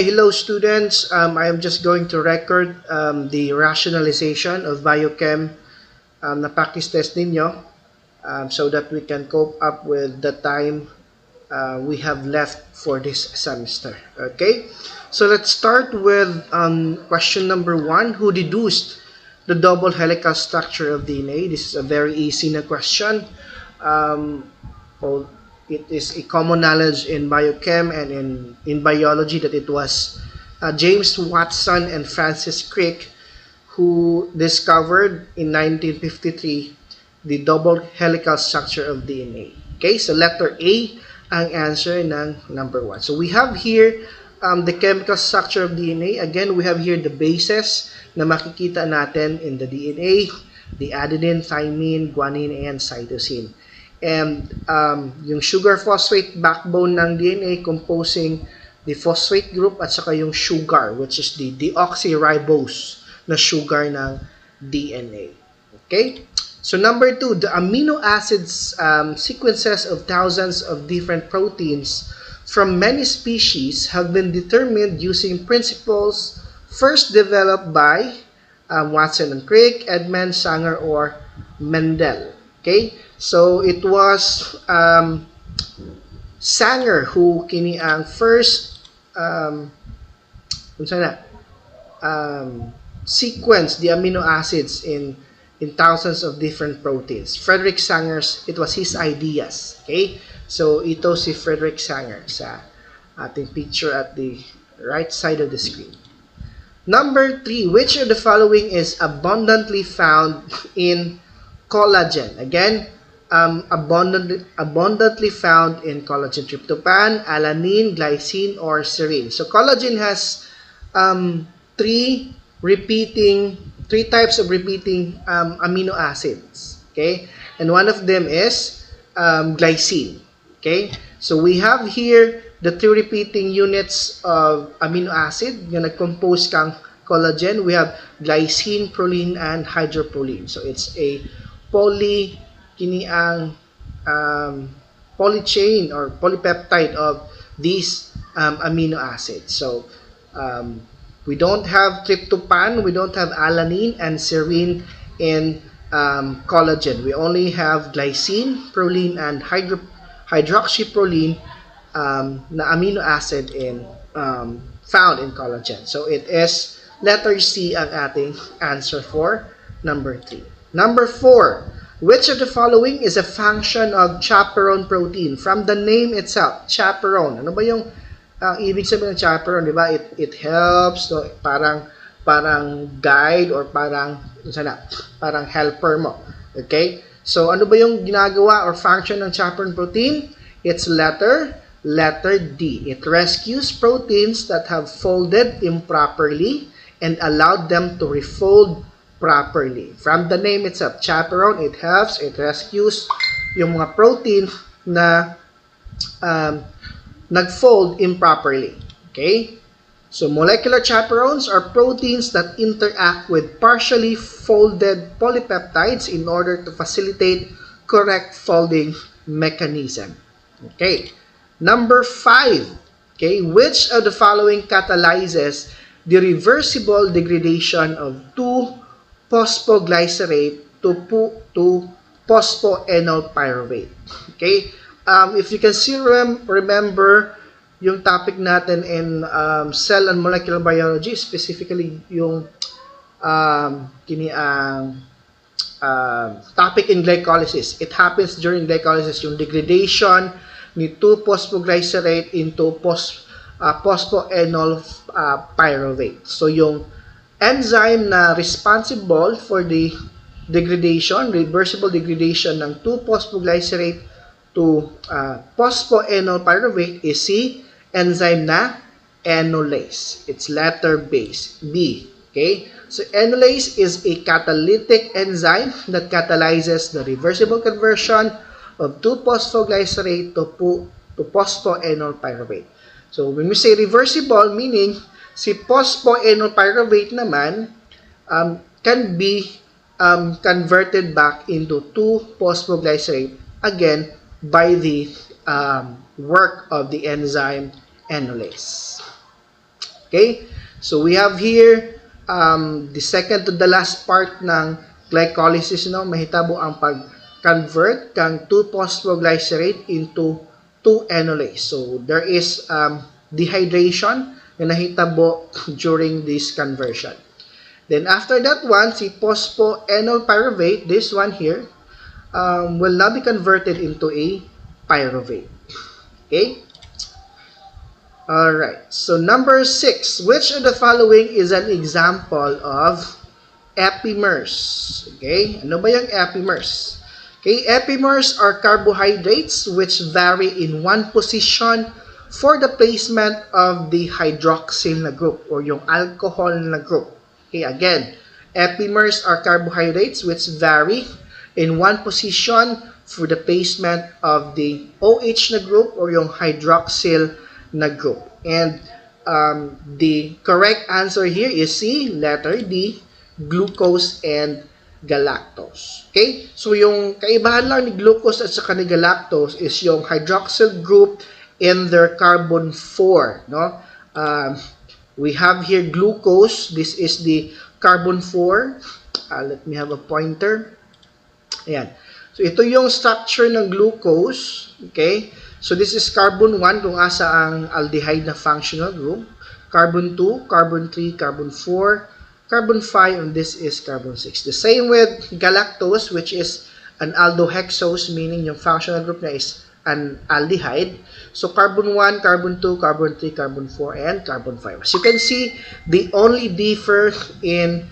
Hello students, I am just going to record the rationalization of biochem na practice test ninyo so that we can cope up with the time we have left for this semester. Okay, so let's start with question number 1. Who deduced the double helical structure of DNA? This is a very easy na question. Well, it is a common knowledge in biochem and in biology that it was James Watson and Francis Crick who discovered in 1953 the double helical structure of DNA. Okay, so letter A ang answer ng number 1. So we have here the chemical structure of DNA. Again, we have here the bases na makikita natin in the DNA, the adenine, thymine, guanine, and cytosine. And yung sugar phosphate backbone ng DNA composing the phosphate group at saka yung sugar which is the deoxyribose na sugar ng DNA. Okay? So number 2, the amino acids sequences of thousands of different proteins from many species have been determined using principles first developed by Watson and Crick, Edman, Sanger, or Mendel. Okay? So it was Sanger who kini ang first sequence the amino acids in thousands of different proteins. Frederick Sanger's, it was his ideas. Okay? So ito si Frederick Sanger sa ating picture at the right side of the screen. Number 3, which of the following is abundantly found in collagen? Again, abundantly found in collagen: tryptophan, alanine, glycine, or serine. So collagen has three types of repeating amino acids. Okay, and one of them is glycine. Okay, so we have here the 3 repeating units of amino acid na nag-compose kang collagen. We have glycine, proline, and hydroproline. So it's a kini ang polychain or polypeptide of these amino acids. So we don't have tryptophan, we don't have alanine and serine in collagen. We only have glycine, proline, and hydroxyproline na amino acid found in collagen. So it is letter C ang ating answer for number 3. Number 4. Which of the following is a function of chaperone protein? From the name itself, chaperone. Ano ba yung ibig sabihin ng chaperone, di ba? It helps, no? parang guide or parang helper mo. Okay? So ano ba yung ginagawa or function ng chaperone protein? It's letter D. It rescues proteins that have folded improperly and allowed them to refold properly. From the name itself, chaperone, it helps, it rescues yung mga protein na nag-fold improperly. Okay? So, molecular chaperones are proteins that interact with partially folded polypeptides in order to facilitate correct folding mechanism. Okay? Number 5. Okay? Which of the following catalyzes the reversible degradation of 2 phosphoglycerate to phosphoenol pyruvate. Okay? If you can still remember yung topic natin in cell and molecular biology, specifically yung topic in glycolysis. It happens during glycolysis, yung degradation ni 2-phosphoglycerate into phosphoenol pyruvate. So yung enzyme na responsible for the degradation, reversible degradation ng 2-phosphoglycerate to phosphoenol pyruvate is si enzyme na enolase. It's letter B. Okay? So enolase is a catalytic enzyme that catalyzes the reversible conversion of 2-phosphoglycerate to phosphoenol pyruvate. So when we say reversible, meaning si phosphoenol pyruvate naman can be converted back into 2-phosphoglycerate again by the work of the enzyme enolase. Okay? So we have here the second to the last part ng glycolysis, no? Mahitabo ang pag-convert kang 2-phosphoglycerate into 2-enolase. So there is dehydration na nahitabo during this conversion. Then after that one, si phosphoenol pyruvate, this one here, will now be converted into a pyruvate. Okay? Alright, so number 6. Which of the following is an example of epimers? Okay, ano ba yung epimers? Okay, epimers are carbohydrates which vary in one position for the placement of the hydroxyl na group or yung alcohol na group. Okay, again, epimers are carbohydrates which vary in one position for the placement of the OH na group or yung hydroxyl na group. And the correct answer here is C, letter D, glucose and galactose. Okay? So yung kaibahan lang ni glucose at saka ni galactose is yung hydroxyl group in their carbon 4, no? We have here glucose. This is the carbon 4. Let me have a pointer. Ayan. So ito yung structure ng glucose, okay? So this is carbon 1 kung asa ang aldehyde na functional group, carbon 2, carbon 3, carbon 4, carbon 5, and this is carbon 6. The same with galactose, which is an aldohexose, meaning yung functional group na is an aldehyde. So carbon 1, carbon 2, carbon 3, carbon 4, and carbon 5. As you can see, they only differ in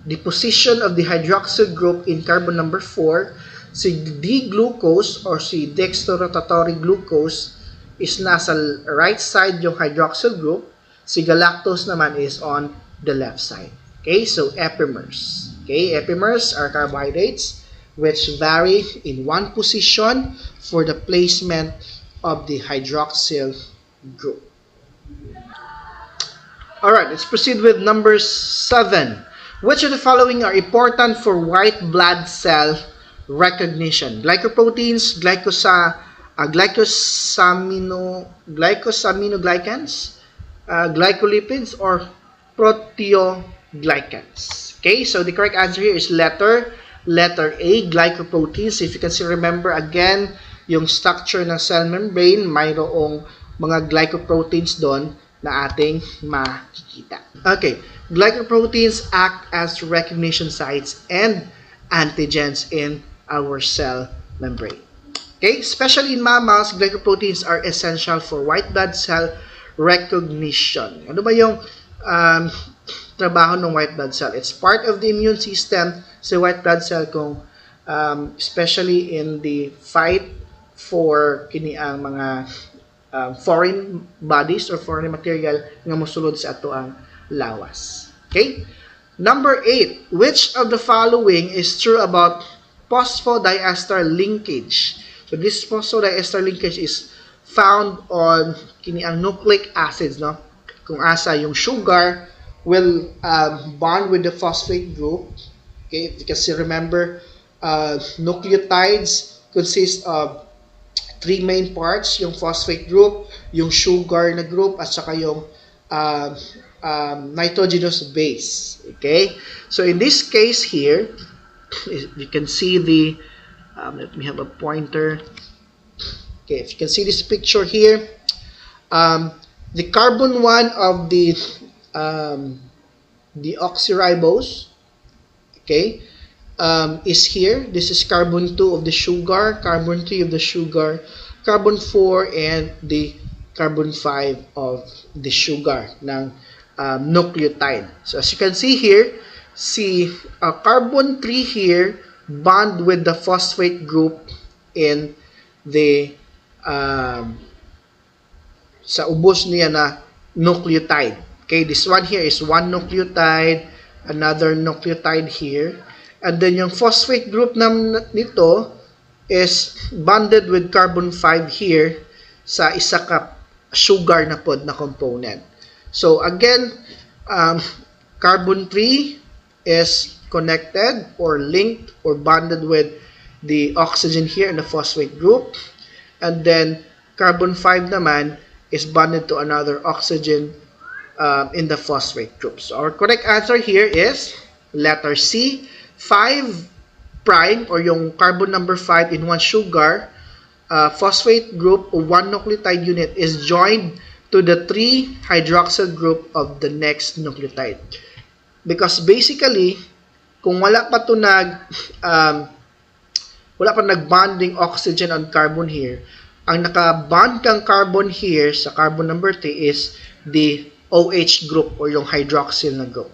the position of the hydroxyl group in carbon number 4. Si D-glucose or si dextrorotatory glucose is nasa right side yung hydroxyl group. Si galactose naman is on the left side. Okay, so epimers. Okay, epimers are carbohydrates which vary in one position for the placement of the hydroxyl group. Alright, let's proceed with number 7. Which of the following are important for white blood cell recognition? Glycoproteins, glycosaminoglycans, glycolipids, or proteoglycans. Okay, so the correct answer here is letter A, glycoproteins. If you can still remember again, yung structure ng cell membrane, mayroong mga glycoproteins doon na ating makikita. Okay, glycoproteins act as recognition sites and antigens in our cell membrane. Okay, especially in mammals, glycoproteins are essential for white blood cell recognition. Ano ba yung trabaho ng white blood cell? It's part of the immune system sa white blood cell kung especially in the fight for kini ang mga foreign bodies or foreign material nga mosulod sa ato ang lawas. Okay? Number 8. Which of the following is true about phosphodiester linkage? So this phosphodiester linkage is found on kini ang nucleic acids, no? Kung asa yung sugar will bond with the phosphate group. Okay, if you can still remember, nucleotides consist of 3 main parts, yung phosphate group, yung sugar na group, at saka yung nitrogenous base. Okay, so in this case here, you can see the let me have a pointer. Okay, if you can see this picture here, the carbon 1 of the deoxyribose, okay, is here. This is carbon 2 of the sugar, carbon 3 of the sugar, carbon 4, and the carbon 5 of the sugar ng nucleotide. So as you can see here, si carbon 3 here bond with the phosphate group in the sa ubos niya na nucleotide. Okay, this one here is one nucleotide, another nucleotide here, and then yung phosphate group nito is bonded with carbon 5 here sa isa ka sugar na pod na component. So again, carbon 3 is connected or linked or bonded with the oxygen here in the phosphate group, and then carbon 5 naman is bonded to another oxygen in the phosphate group. So our correct answer here is letter C, 5 prime or yung carbon number 5 in one sugar phosphate group of one nucleotide unit is joined to the 3 hydroxyl group of the next nucleotide. Because basically, kung wala pa to wala pa nag-bonding oxygen and carbon here, ang naka-bond kang carbon here sa carbon number 3 is the OH group or yung hydroxyl na group.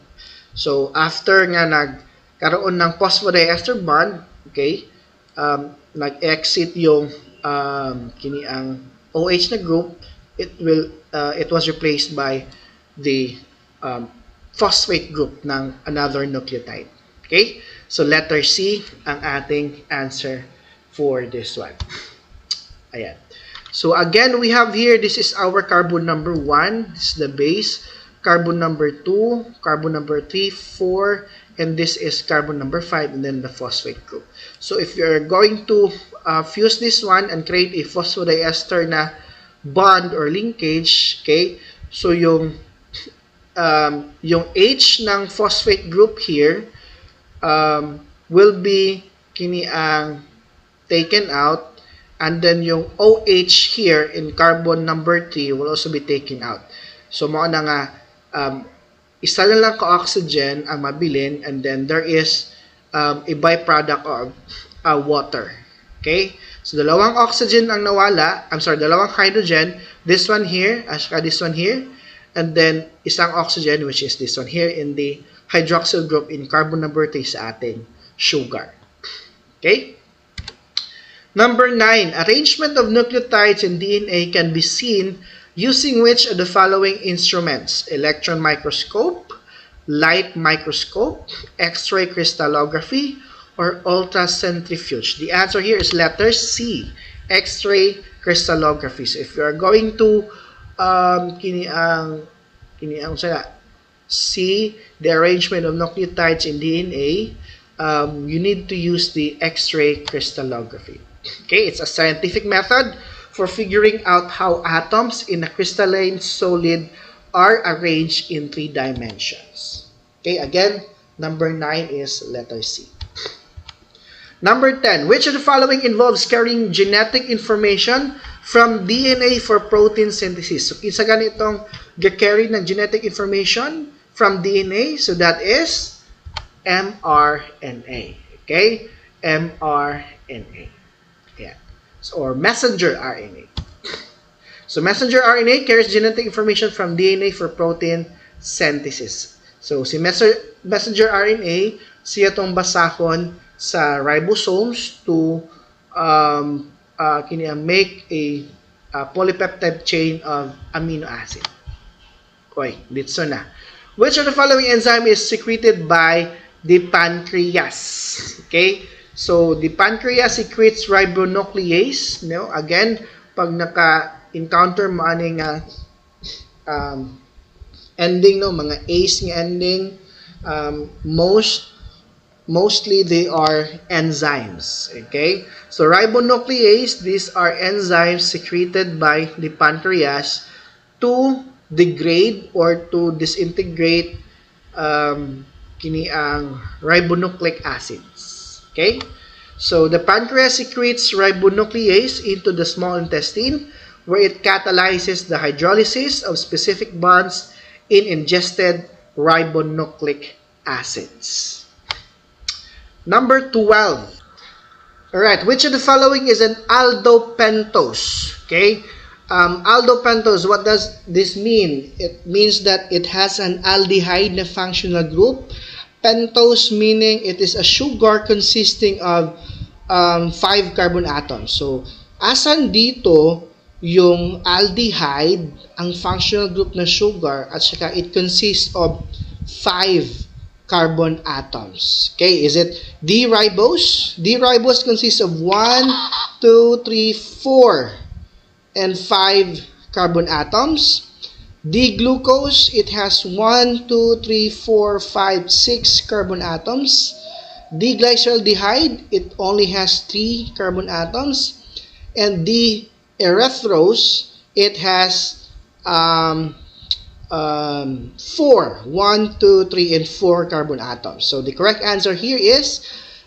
So, after nga nagkaroon ng phosphodiester bond, okay, nag-exit yung kini ang OH na group, it was replaced by the phosphate group ng another nucleotide. Okay? So, letter C ang ating answer for this one. Ayan. So, again, we have here, this is our carbon number 1. This is the base. Carbon number 2, carbon number 3, 4, and this is carbon number 5, and then the phosphate group. So, if you're going to fuse this one and create a phosphodiester na bond or linkage, okay, so yung H ng phosphate group here will be kini ang taken out, and then yung OH here in carbon number 3 will also be taken out. So, mo na nga, isa na lang ka-oxygen ang mabilin, and then there is a byproduct of water. Okay? So, dalawang oxygen ang nawala, dalawang hydrogen, this one here, as this one here, and then isang oxygen, which is this one here in the hydroxyl group in carbon number 3 sa ating sugar. Okay? Number 9, arrangement of nucleotides in DNA can be seen using which of the following instruments? Electron microscope, light microscope, X-ray crystallography, or ultracentrifuge? The answer here is letter C, X-ray crystallography. So if you are going to see the arrangement of nucleotides in DNA, you need to use the X-ray crystallography. Okay, it's a scientific method for figuring out how atoms in a crystalline solid are arranged in 3 dimensions. Okay, again, number 9 is letter C. Number 10, which of the following involves carrying genetic information from DNA for protein synthesis? So, kinsa ganitong ga-carry ng genetic information from DNA? So, that is mRNA. Okay? mRNA. Yeah. So, or messenger RNA. So, messenger RNA carries genetic information from DNA for protein synthesis. So, si messenger RNA, siya tong basahon sa ribosomes to make a polypeptide chain of amino acid. Okay, dito na. Which of the following enzyme is secreted by the pancreas? Okay, so the pancreas secretes ribonuclease. No? Again, pag naka-encounter mo aning ending, no, mga ACE nga ending, mostly they are enzymes. Okay, so ribonuclease, these are enzymes secreted by the pancreas to degrade or to disintegrate kini ang ribonucleic acids. Okay, so the pancreas secretes ribonuclease into the small intestine, where it catalyzes the hydrolysis of specific bonds in ingested ribonucleic acids. Number 12. Alright, which of the following is an aldopentose? Okay, aldopentose, what does this mean? It means that it has an aldehyde na functional group. Pentose meaning it is a sugar consisting of 5 carbon atoms. So, asan dito yung aldehyde, ang functional group na sugar, at saka it consists of 5 carbon atoms. Okay, is it D-ribose? D-ribose consists of 1, 2, 3, 4, and 5 carbon atoms. D-glucose, it has 1, 2, 3, 4, 5, 6 carbon atoms. D-glyceraldehyde, it only has 3 carbon atoms. And D-erythrose, it has 4. 1, 2, 3, and 4 carbon atoms. So the correct answer here is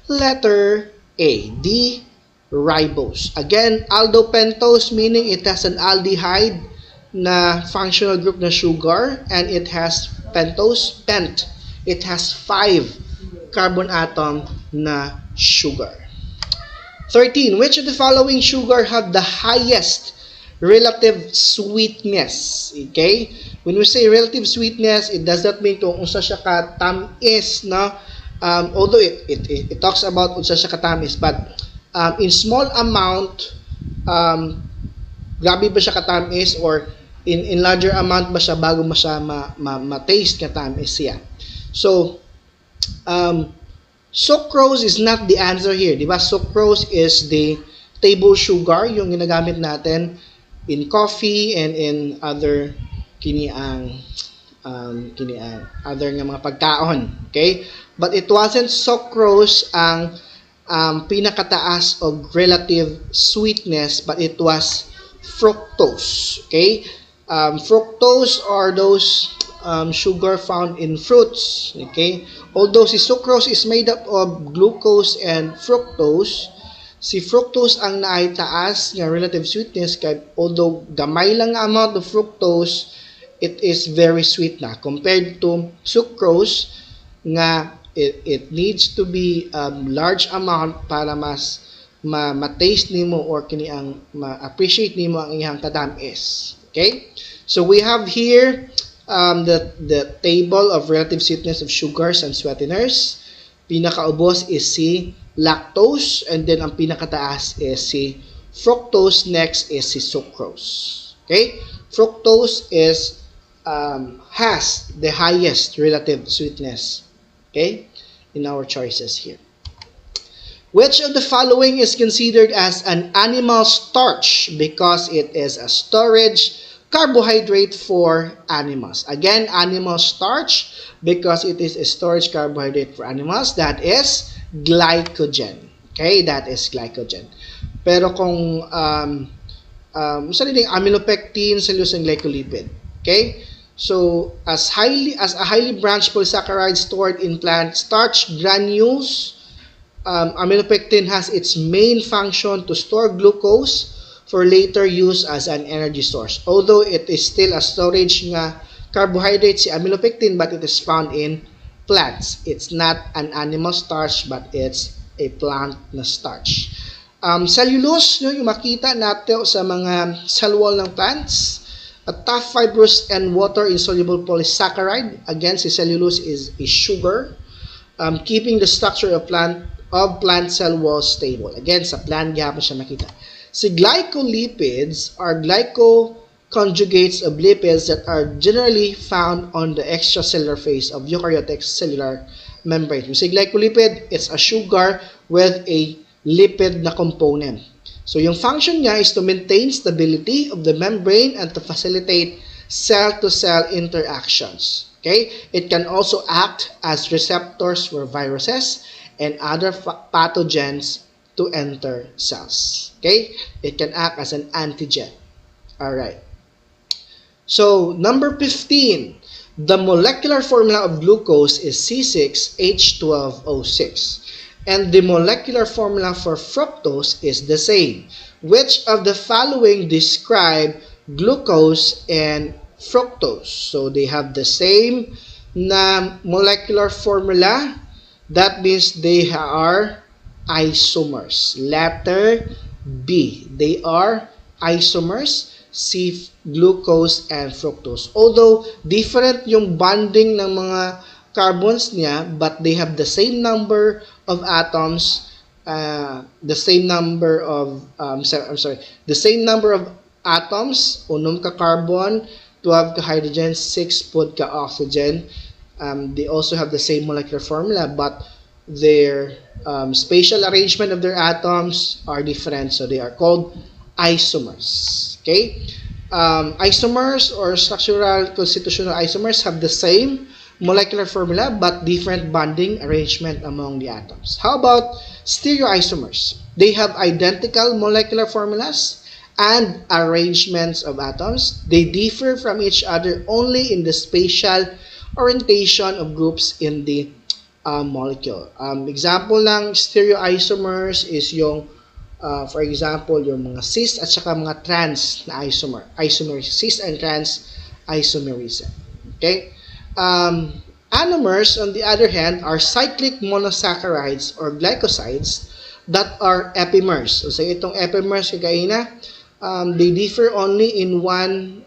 letter A, the ribose. Again, aldopentose meaning it has an aldehyde na functional group na sugar, and it has pentose, pent. It has 5 carbon atom na sugar. 13. Which of the following sugar have the highest relative sweetness? Okay? When we say relative sweetness, it does not mean kung unsa siya ka tamis, no? Although it talks about unsa siya ka tamis, but in small amount, grabe ba siya ka tamis, or in larger amount ba siya bago mo siya ma-taste ka tamis siya. So, sucrose is not the answer here, di ba? Sucrose is the table sugar, yung ginagamit natin in coffee and in other other nga mga pagkaon, okay? But it wasn't sucrose ang pinakataas of relative sweetness, but it was fructose, okay? Fructose are those sugar found in fruits, okay? Although si sucrose is made up of glucose and fructose, si fructose ang naay taas nga relative sweetness, kay although gamay lang nga amount of fructose, it is very sweet na compared to sucrose nga it needs to be large amount para mas ma-taste nimo or kini ang ma-appreciate nimo ang iyang katamis. Okay? So we have here the table of relative sweetness of sugars and sweeteners. Pinakaubos is si lactose, and then ang pinakataas is si fructose. Next is si sucrose. Okay? Fructose is has the highest relative sweetness, okay, in our choices here. Which of the following is considered as an animal starch because it is a storage carbohydrate for animals? Again, animal starch because it is a storage carbohydrate for animals. That is glycogen. Okay, that is glycogen. Pero kung saan din aminopectin, cellulose, and glycolipid. Okay? So, as a highly branched polysaccharide stored in plant starch granules, aminopectin has its main function to store glucose for later use as an energy source. Although it is still a storage nga carbohydrate si aminopectin, but it is found in plants. It's not an animal starch, but it's a plant na starch. Cellulose, yung makita natin sa mga cell wall ng plants. A tough, fibrous, and water-insoluble polysaccharide. Again, si cellulose is sugar, keeping the structure of plant cell walls stable. Again, sa plant gihapon siya makita. Si glycolipids are glycoconjugates of lipids that are generally found on the extracellular phase of eukaryotic cellular membrane. Si glycolipid, it's a sugar with a lipid na component. So, yung function niya is to maintain stability of the membrane and to facilitate cell-to-cell interactions. Okay? It can also act as receptors for viruses and other pathogens to enter cells. Okay? It can act as an antigen. Alright. So, number 15. The molecular formula of glucose is C6H12O6. And the molecular formula for fructose is the same. Which of the following describe glucose and fructose? So they have the same na molecular formula. That means they are isomers. Letter B. They are isomers. C, glucose and fructose. Although different yung bonding ng mga carbons niya, but they have the same number of atoms, the same number of atoms, 6 ka carbon, 12 ka hydrogen, 6 pod ka oxygen. They also have the same molecular formula, but their spatial arrangement of their atoms are different, so they are called isomers. Okay? Isomers or structural constitutional isomers have the same molecular formula but different bonding arrangement among the atoms. How about stereoisomers? They have identical molecular formulas, and arrangements of atoms. They differ from each other only in the spatial orientation of groups in the molecule. Example ng stereoisomers is yung for example, yung mga cis at saka mga trans na isomerism. Cis and trans isomerism. Okay? Anomers, on the other hand, are cyclic monosaccharides or glycosides that are epimers. So, itong epimers, kagaina, they differ only in one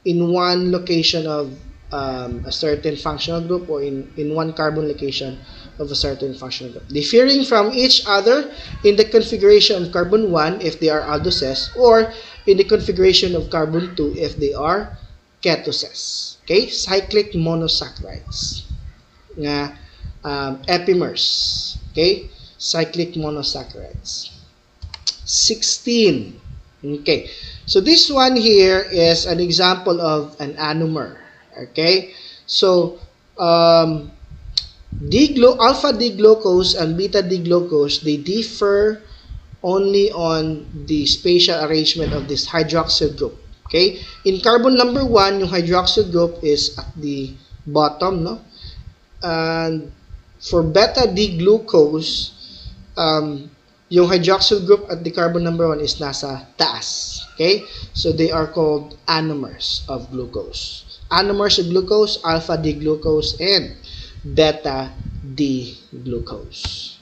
in one location of a certain functional group, or in one carbon location of a certain functional group, differing from each other in the configuration of carbon 1 if they are aldoses, or in the configuration of carbon 2 if they are ketoses. Okay? Cyclic monosaccharides nga epimers. Okay? Cyclic monosaccharides. 16. Okay. So this one here is an example of an anomer. Okay? So alpha D-glucose and beta D-glucose, they differ only on the spatial arrangement of this hydroxyl group. Okay? In carbon number 1, yung hydroxyl group is at the bottom, no? And for beta D-glucose, yung hydroxyl group at the carbon number 1 is nasa taas. Okay? So they are called anomers of glucose. Anomers of glucose, alpha D-glucose and beta D-glucose.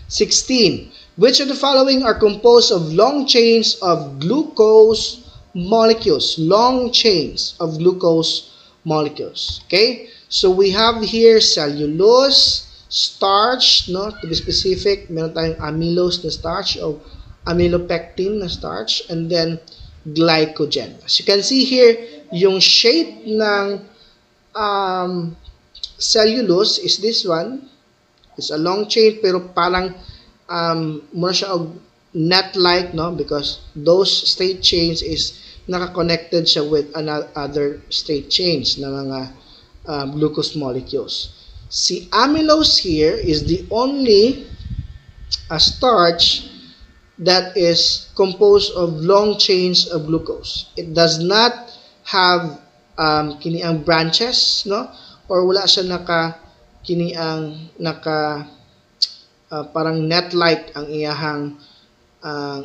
16. Which of the following are composed of long chains of glucose molecules? Long chains of glucose molecules. Okay? So we have here cellulose, starch, no? To be specific, meron tayong amylose na starch o amylopectin na starch, and then glycogen. As you can see here, yung shape ng cellulose is this one. It's a long chain pero parang mura siya og net-like, no? Because those straight chains is naka-connected siya with other straight chains na mga glucose molecules. Si amylose here is the only starch that is composed of long chains of glucose. It does not have kini ang branches, no? Or wala siya parang net-like ang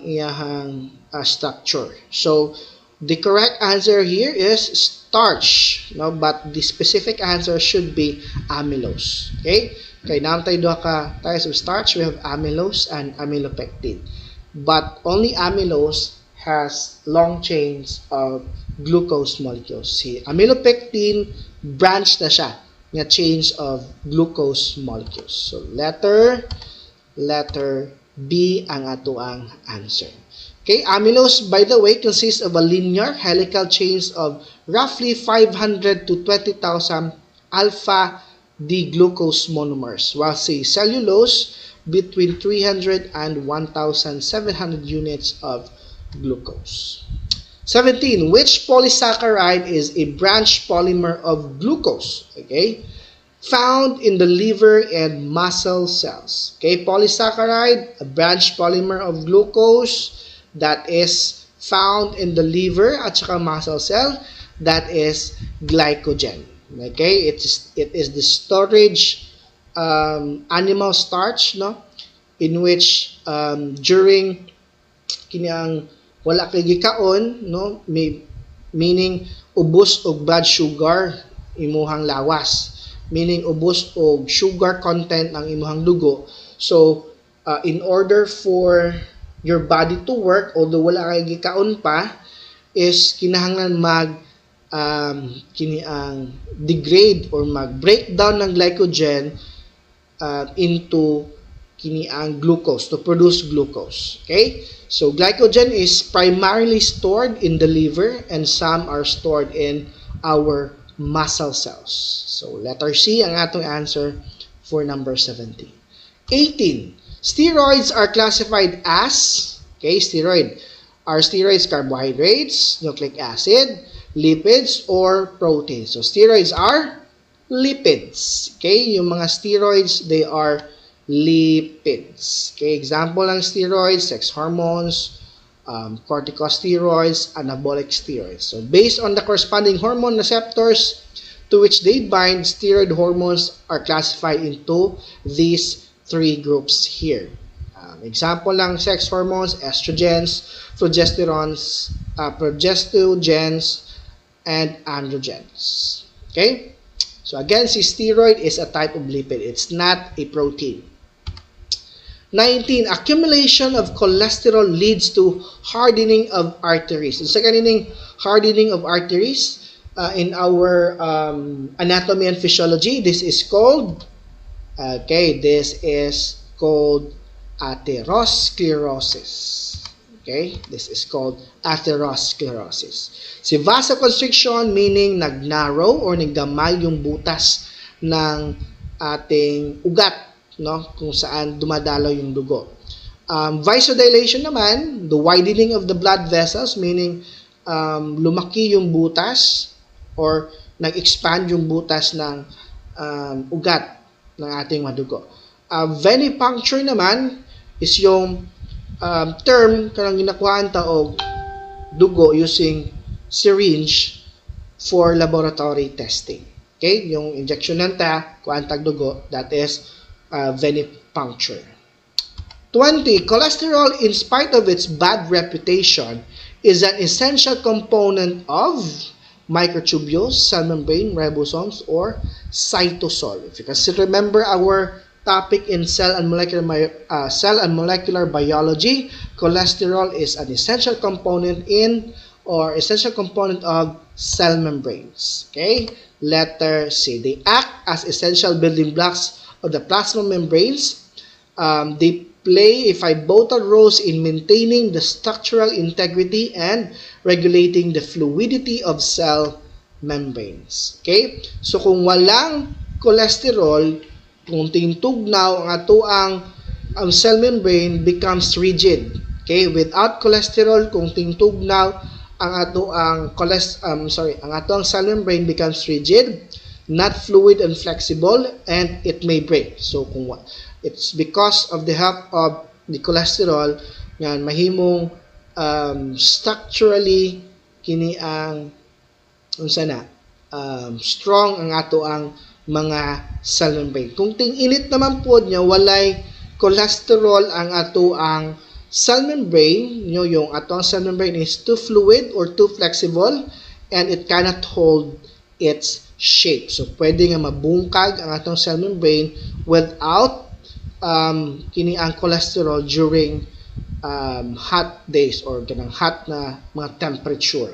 iyahang structure. So the correct answer here is starch, no? But the specific answer should be amylose. Okay? Kaya naman tayo duha ka types of starch. We have amylose and amylopectin. But only amylose has long chains of glucose molecules. Si amylopectin, branch na siya nga chains of glucose molecules. So letter B ang atoang answer. Okay, amylose, by the way, consists of a linear helical chains of roughly 500 to 20,000 alpha D-glucose monomers, while say cellulose between 300 and 1,700 units of glucose. 17. Which polysaccharide is a branch polymer of glucose? Okay, found in the liver and muscle cells. Okay, polysaccharide, a branch polymer of glucose that is found in the liver at saka muscle cell, that is glycogen. Okay, it is the storage animal starch, no, in which during kiniang wala kay gikaon, no, meaning ubos og blood sugar imuhang lawas, meaning ubos og sugar content ng imuhang dugo. So in order for your body to work, although wala kay gikaon pa, is kinahanglan kiniang degrade or mag-break down ng glycogen into kiniang glucose to produce glucose. Okay? So glycogen is primarily stored in the liver and some are stored in our muscle cells. So letter C ang atong answer for number 17. 18. Steroids are classified as, okay, are steroids carbohydrates, nucleic acid, lipids, or proteins? So steroids are lipids. Okay, yung mga steroids, they are lipids. Okay, example ng steroids, sex hormones, corticosteroids, anabolic steroids. So based on the corresponding hormone receptors to which they bind, steroid hormones are classified into these three groups here. Example lang, sex hormones, estrogens, progestogens, and androgens. Okay? So again, si steroid is a type of lipid. It's not a protein. 19. Accumulation of cholesterol leads to hardening of arteries. So kanining hardening of arteries in our anatomy and physiology, this is called atherosclerosis. Okay, this is called atherosclerosis. Si vasoconstriction meaning nagnarrow or nagdamay yung butas ng ating ugat, no, kung saan dumadalaw yung dugo. Vasodilation naman, the widening of the blood vessels, meaning lumaki yung butas or nag-expand yung butas ng ugat ng ating madugo. Venipuncture naman is yung term kanang ginakuhaan ta og dugo using syringe for laboratory testing. Okay, yung injection nanta kuhaan tag dugo, that is venipuncture. 20. Cholesterol, in spite of its bad reputation, is an essential component of microtubules, cell membrane, ribosomes, or cytosol. If you can still remember our topic in cell and molecular biology, cholesterol is an essential component of cell membranes. Okay? Letter C. They act as essential building blocks of the plasma membranes. They play a pivotal role in maintaining the structural integrity and regulating the fluidity of cell membranes. Okay? So kung walang cholesterol, kung tugnaw ang atoang cell membrane becomes rigid. Okay? Without cholesterol, kung tugnaw ang atoang cell membrane becomes rigid, not fluid and flexible, and it may break. So kung it's because of the help of the cholesterol yan mahimong structurally kini ang strong ang ato ang mga cell membrane. Kung ting-init naman po niya walay cholesterol ang ato ang cell membrane, yung ato ang cell membrane is too fluid or too flexible and it cannot hold its shape. So pwede nga mabungkag ang atong cell membrane without kini ang cholesterol during hot days or ganang hot na mga temperature.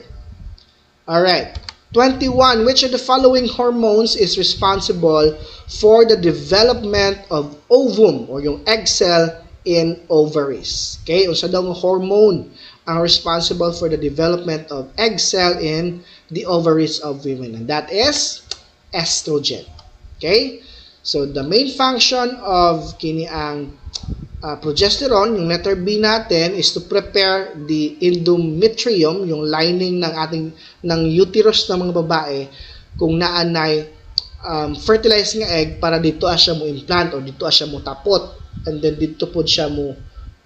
Alright. 21. Which of the following hormones is responsible for the development of ovum or yung egg cell in ovaries? Okay? Unsa daw ng hormone ang responsible for the development of egg cell in the ovaries of women? And that is estrogen. Okay? So, the main function of kini ang progesterone, yung letter B natin, is to prepare the endometrium, yung lining ng uterus ng mga babae, kung naanay fertilized nga egg para dito siya mo implant or dito siya mo tapot, and then dito po siya mo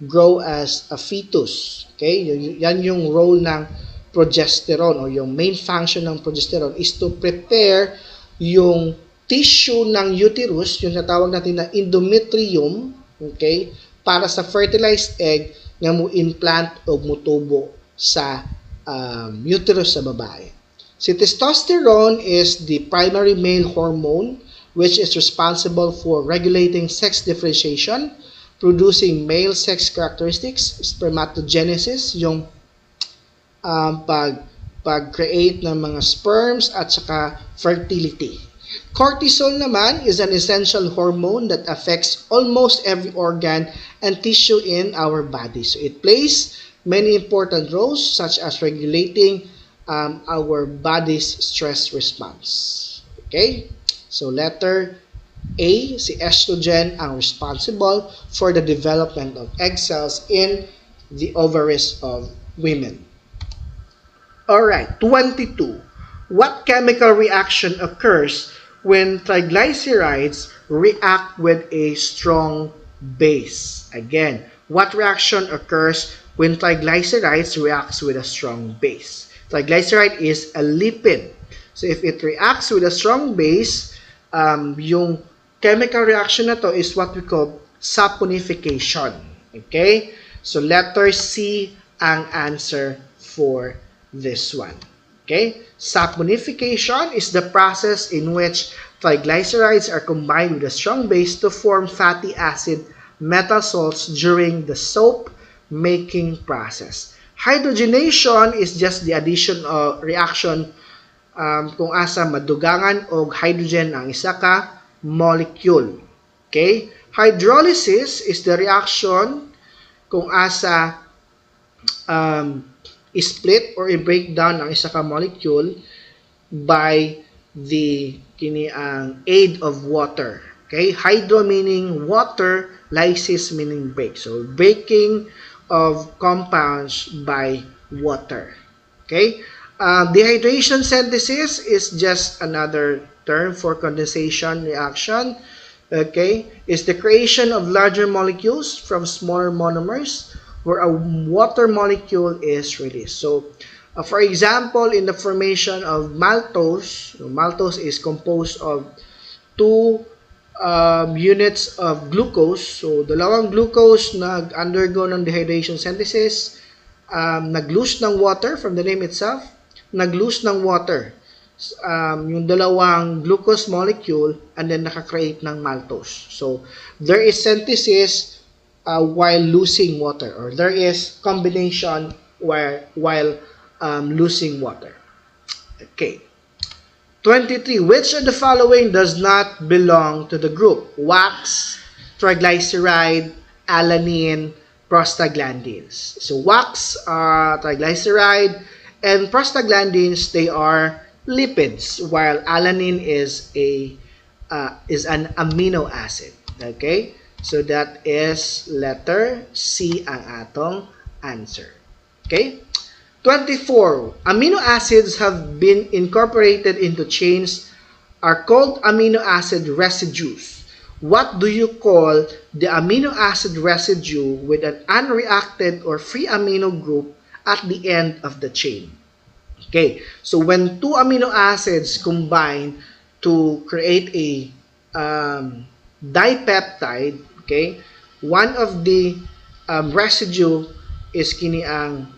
grow as a fetus. Okay? Yan yung role ng progesterone or yung main function ng progesterone is to prepare yung tissue ng uterus, yung natawag natin na endometrium, okay, para sa fertilized egg nga mo implant o mutubo sa uterus sa babae. Si testosterone is the primary male hormone which is responsible for regulating sex differentiation, producing male sex characteristics, spermatogenesis, yung pag-create ng mga sperms at saka fertility. Cortisol naman is an essential hormone that affects almost every organ and tissue in our body. So it plays many important roles such as regulating our body's stress response. Okay? So letter A, si estrogen ang responsible for the development of egg cells in the ovaries of women. Alright, 22. What chemical reaction occurs when triglycerides react with a strong base? Again, what reaction occurs when triglycerides reacts with a strong base. Triglyceride is a lipid. So if it reacts with a strong base, yung chemical reaction na to is what we call saponification. Okay? So letter C ang answer for this one. Okay? Saponification is the process in which triglycerides are combined with a strong base to form fatty acid metal salts during the soap making process. Hydrogenation is just the addition of reaction kung asa madugangan og hydrogen ang isa ka molecule. Okay? Hydrolysis is the reaction kung asa split or i-break down ang isa ka molecule by the ang aid of water. Okay? Hydro meaning water, lysis meaning break. So, breaking of compounds by water. Okay? Dehydration synthesis is just another term for condensation reaction. Okay? Is the creation of larger molecules from smaller monomers where a water molecule is released. So, for example, in the formation of maltose, maltose is composed of two units of glucose. So, dalawang glucose nag-undergo ng dehydration synthesis, nag-lose ng water from the name itself, nag-lose ng water. Yung dalawang glucose molecule and then nakakreate ng maltose. So, there is synthesis while losing water, or there is combination while losing water. Okay. 23. Which of the following does not belong to the group? Wax, triglyceride, alanine, prostaglandins. So wax, triglyceride, and prostaglandins, they are lipids, while alanine is an amino acid. Okay? So that is letter C ang atong answer. Okay? 24. Amino acids have been incorporated into chains are called amino acid residues. What do you call the amino acid residue with an unreacted or free amino group at the end of the chain? Okay, so when two amino acids combine to create a dipeptide, okay, one of the residue is kini ang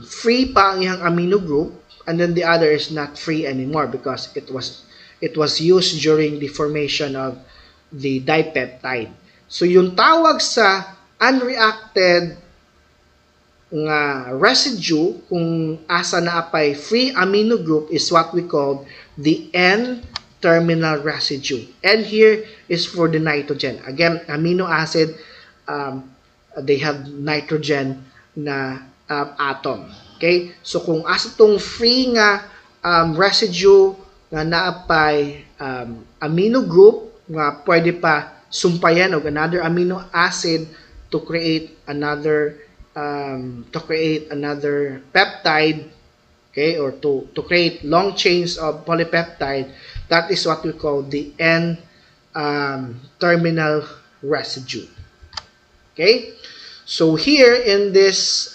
free pa ang iyang amino group, and then the other is not free anymore because it was used during the formation of the dipeptide. So yung tawag sa unreacted nga residue kung asa naapay free amino group is what we call the N-terminal residue. N here is for the nitrogen. Again, amino acid, they have nitrogen na atom. Okay? So, kung asa itong free nga residue nga naapay amino group nga pwede pa sumpayan og another amino acid to create another peptide, okay, or to create long chains of polypeptide, that is what we call the N terminal residue. Okay? So here in this,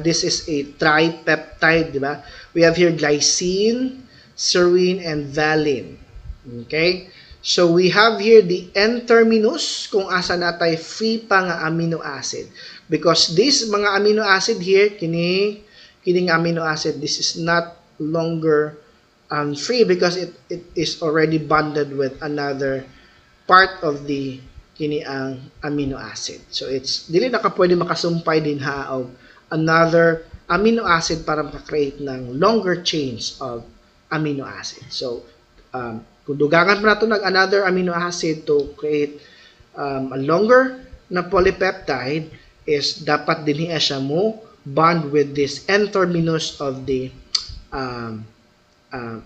this is a tripeptide, di ba? We have here glycine, serine, and valine. Okay? So we have here the N-terminus kung asa natay free pa nga amino acid. Because this mga amino acid here, kining amino acid, this is not longer free because it is already bonded with another part of the kini ang amino acid. So it's dili na ka pwede makasumpay din ha og another amino acid para maka-create ng longer chains of amino acid. So kung dugangan pa nato nag another amino acid to create a longer na polypeptide is dapat dinhi siya mo bond with this N-terminus of the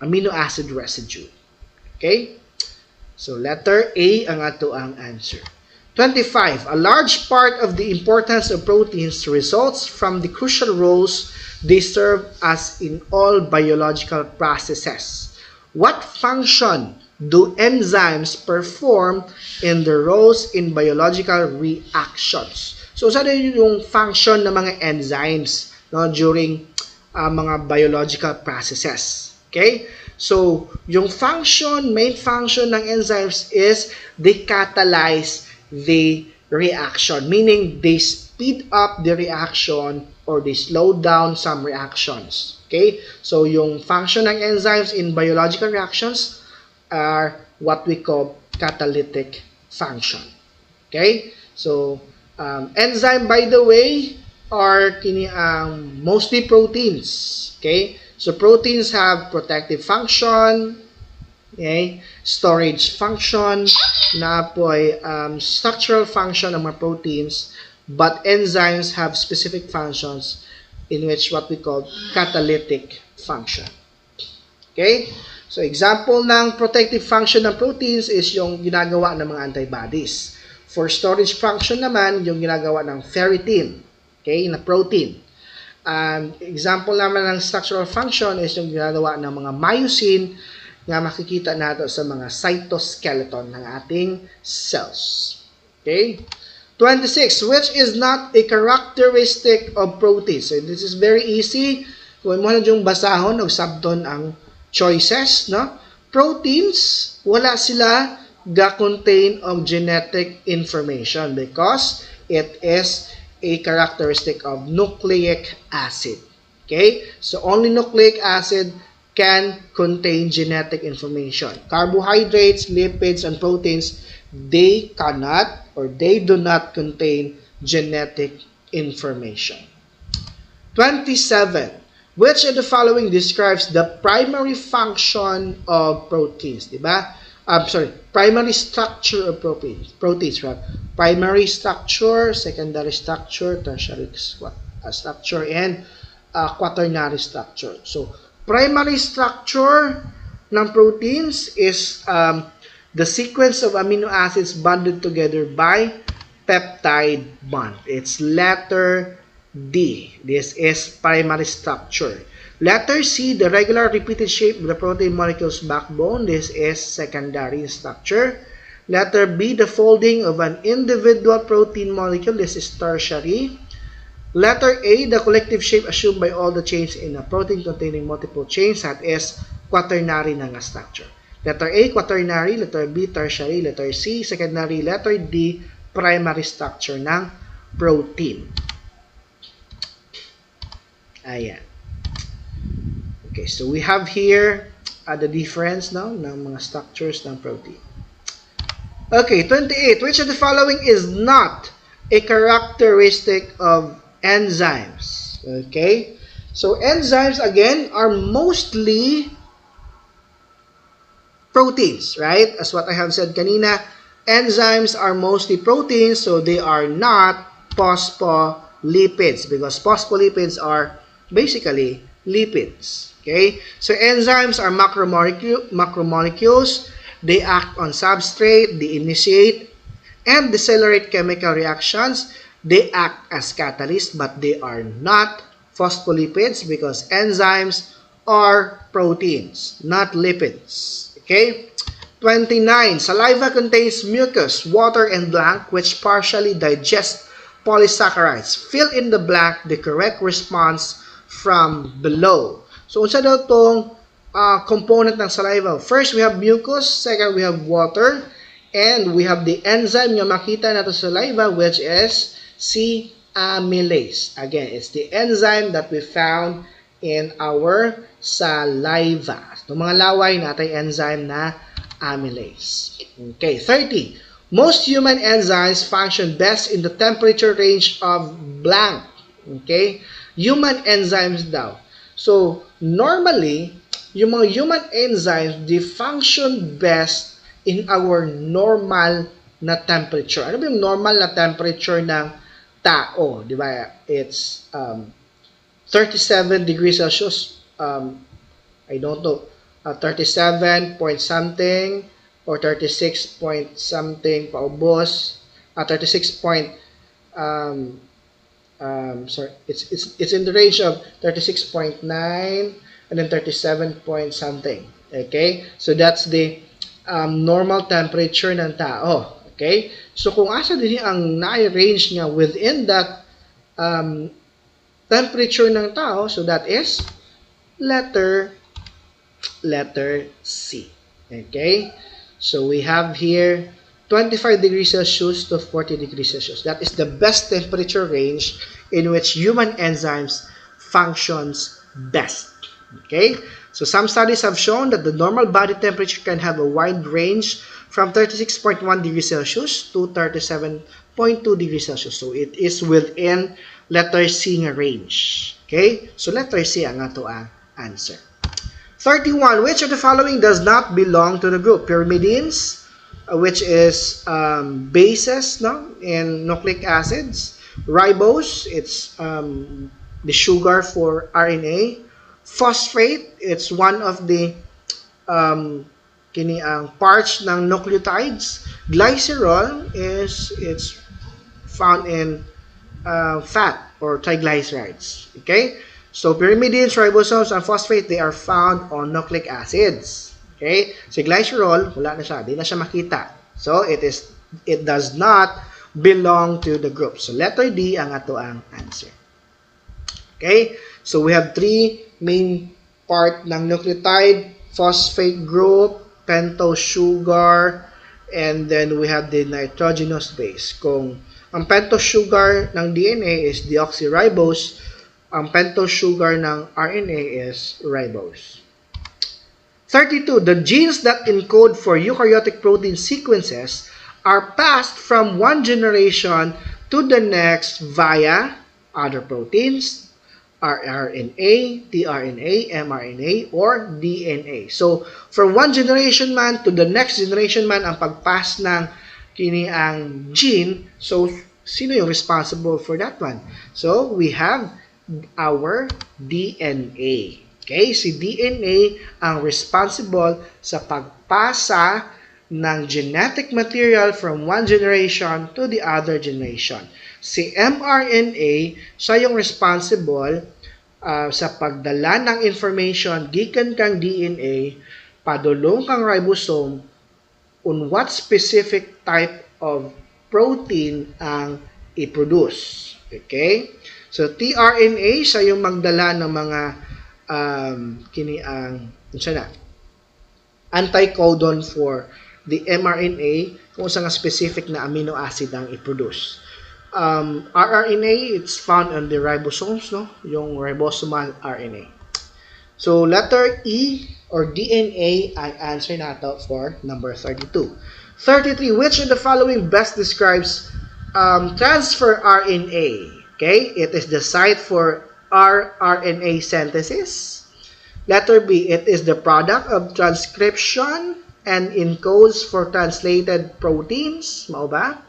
amino acid residue. Okay? So, letter A ang ato ang answer. 25. A large part of the importance of proteins results from the crucial roles they serve as in all biological processes. What function do enzymes perform in their roles in biological reactions? So, saan yung function ng mga enzymes, no, during mga biological processes. Okay? So, yung main function ng enzymes is they catalyze the reaction, meaning they speed up the reaction or they slow down some reactions. Okay? So, yung function ng enzymes in biological reactions are what we call catalytic function. Okay? So, enzyme, by the way, are mostly proteins. Okay? So, proteins have protective function, okay? Storage function, na po ay structural function ng mga proteins, but enzymes have specific functions in which what we call catalytic function. Okay? So, example ng protective function ng proteins is yung ginagawa ng mga antibodies. For storage function naman, yung ginagawa ng ferritin, okay, na protein. And example naman ng structural function is yung ginagawa ng mga myosin na makikita natin sa mga cytoskeleton ng ating cells. Okay? 26, which is not a characteristic of proteins. So, this is very easy. Kung mo na yung basahon o sabton ang choices, no? Proteins, wala sila ga-contain of genetic information because it is a characteristic of nucleic acid. Okay? So, only nucleic acid can contain genetic information. Carbohydrates, lipids, and proteins, they cannot or they do not contain genetic information. 27. Which of the following describes the primary function of proteins? Diba? Primary structure of proteins. Right? Primary structure, secondary structure, tertiary structure, and quaternary structure. So, primary structure ng proteins is the sequence of amino acids bonded together by peptide bond. It's letter D. This is primary structure. Letter C, the regular repeated shape of the protein molecule's backbone. This is secondary structure. Letter B, the folding of an individual protein molecule. This is tertiary. Letter A, the collective shape assumed by all the chains in a protein containing multiple chains. That is quaternary ng structure. Letter A, quaternary. Letter B, tertiary. Letter C, secondary. Letter D, primary structure ng protein. Ayan. Okay, so we have here the difference now ng mga structures ng protein. Okay, 28. Which of the following is not a characteristic of enzymes? Okay, so enzymes again are mostly proteins, right? As what I have said kanina, enzymes are mostly proteins, so they are not phospholipids because phospholipids are basically lipids. Okay, so enzymes are macromolecules. They act on substrate, they initiate and decelerate chemical reactions. They act as catalysts, but they are not phospholipids because enzymes are proteins, not lipids. Okay, 29. Saliva contains mucus, water, and blank, which partially digest polysaccharides. Fill in the blank the correct response from below. So, unsa daw tong component ng saliva? First, we have mucus. Second, we have water. And we have the enzyme nga makita nato sa saliva, which is C. amylase. Again, it's the enzyme that we found in our saliva. Itong mga laway natay enzyme na amylase. Okay, 30. Most human enzymes function best in the temperature range of blank. Okay? Human enzymes daw. So, normally, yung mga human enzymes, they function best in our normal na temperature. Ano ba yung normal na temperature ng tao? Di ba? It's 37 degrees Celsius. I don't know. 37 point something or 36 point something paubos. 36 point sorry, it's in the range of 36.9 and then 37 point something. Okay, so that's the normal temperature ng tao. Okay? So kung asa din ang na-arrange nga within that temperature ng tao, so that is letter C. Okay? So we have here 25 degrees Celsius to 40 degrees Celsius. That is the best temperature range in which human enzymes functions best. Okay? So some studies have shown that the normal body temperature can have a wide range from 36.1 degrees Celsius to 37.2 degrees Celsius. So it is within letter C nga range. Okay? So letter C ang ato ang answer. 31. Which of the following does not belong to the group? Pyrimidines, which is bases, no, in nucleic acids. Ribose, it's the sugar for RNA. Phosphate, it's one of the parts ng nucleotides. Glycerol it's found in fat or triglycerides. Okay? So, pyrimidines, ribosomes, and phosphate, they are found on nucleic acids. Okay? Si glycerol, wala na siya. Di na siya makita. So, it does not belong to the group. So, letter D ang ato ang answer. Okay? So, we have three main part ng nucleotide, phosphate group, pentose sugar, and then we have the nitrogenous base. Kung ang pentose sugar ng DNA is deoxyribose, ang pentose sugar ng RNA is ribose. 32. The genes that encode for eukaryotic protein sequences are passed from one generation to the next via other proteins, rRNA, tRNA, mRNA, or DNA. So, from one generation man to the next generation man ang pagpass ng ang gene. So, sino yung responsible for that one? So, we have our DNA. Okay? Si DNA ang responsible sa pagpasa ng genetic material from one generation to the other generation. Si mRNA, siya yung responsible sa pagdala ng information gikan kang DNA padulong kang ribosome on what specific type of protein ang i-produce. Okay? So, tRNA, siya yung magdala ng mga anticodon for the mRNA kung saan specific na amino acid ang i-produce. rRNA, it's found on the ribosomes, no? Yung ribosomal RNA. So, letter E or DNA ang answer nato for number 32. 33. Which of the following best describes transfer RNA? Okay, it is the site for rRNA synthesis. Letter B, it is the product of transcription and encodes for translated proteins. Mao ba?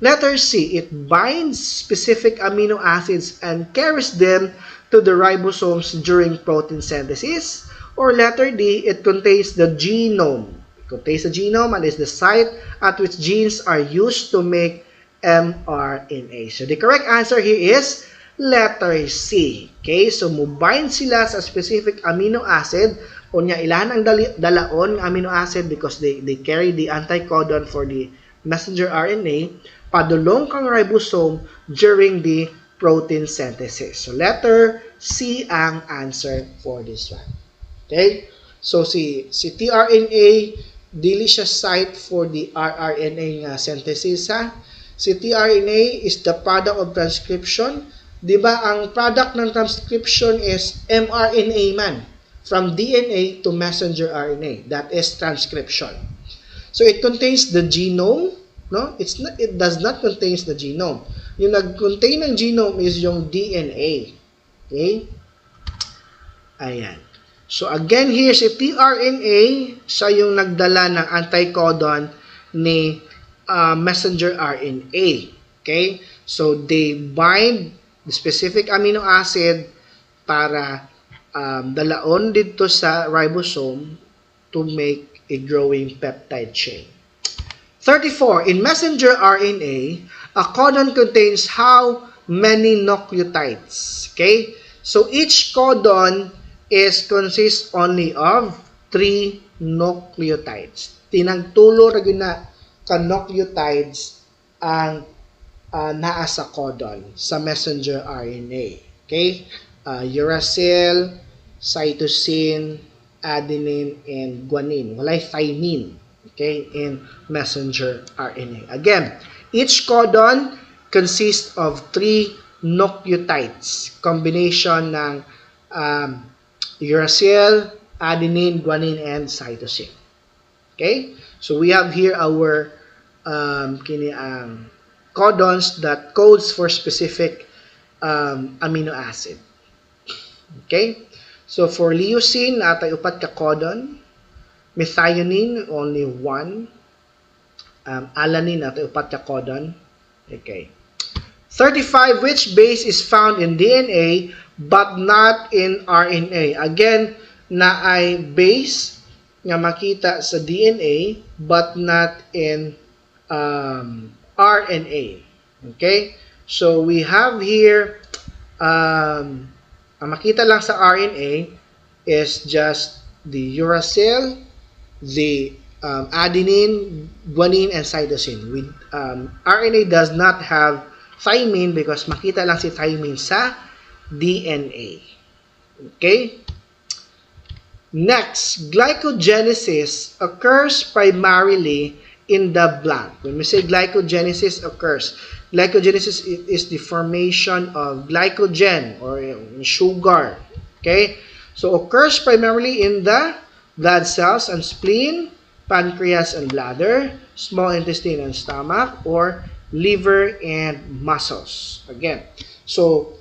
Letter C, it binds specific amino acids and carries them to the ribosomes during protein synthesis. Or letter D, it contains the genome. It contains the genome and is the site at which genes are used to make mRNA. So, the correct answer here is letter C. Okay? So, mubind sila sa specific amino acid. Unya, ilan ang dalaon amino acid because they carry the anticodon for the messenger RNA padulong kang ribosome during the protein synthesis. So, letter C ang answer for this one. Okay? So, si tRNA, dili siya site for the rRNA synthesis, ha? Si tRNA is the product of transcription. Diba, ang product ng transcription is mRNA man. From DNA to messenger RNA. That is transcription. So, it contains the genome. No? It does not contain the genome. Yung nag-contain ng genome is yung DNA. Okay? Ayan. So, again, here, si tRNA, siya yung nagdala ng anticodon ni messenger RNA. Okay? So, they bind the specific amino acid para dalaon dito sa ribosome to make a growing peptide chain. 34. In messenger RNA, a codon contains how many nucleotides? Okay? So, each codon consists only of 3 nucleotides. Tinagtulo ra gyud na ka-nucleotides ang naa sa codon sa messenger RNA. Okay? Uracil, cytosine, adenine, and guanine. Walay thymine, okay, in messenger RNA. Again, each codon consists of 3 nucleotides, combination ng uracil, adenine, guanine, and cytosine. Okay? So we have here our codons that codes for specific amino acid. Okay? So for leucine, natay upat ka codon. Methionine, only 1. Alanine, natay upat ka codon. Okay. 35, which base is found in DNA but not in RNA? Again, na ay base nga makita sa DNA but not in RNA. Okay? So we have here ang makita lang sa RNA is just the uracil, the adenine, guanine, and cytosine. With RNA does not have thymine because makita lang si thymine sa DNA. Okay? Next, glycogenesis occurs primarily in the blank. When we say glycogenesis occurs, glycogenesis is the formation of glycogen or sugar. Okay? So occurs primarily in the blood cells and spleen, pancreas and bladder, small intestine and stomach, or liver and muscles. Again, so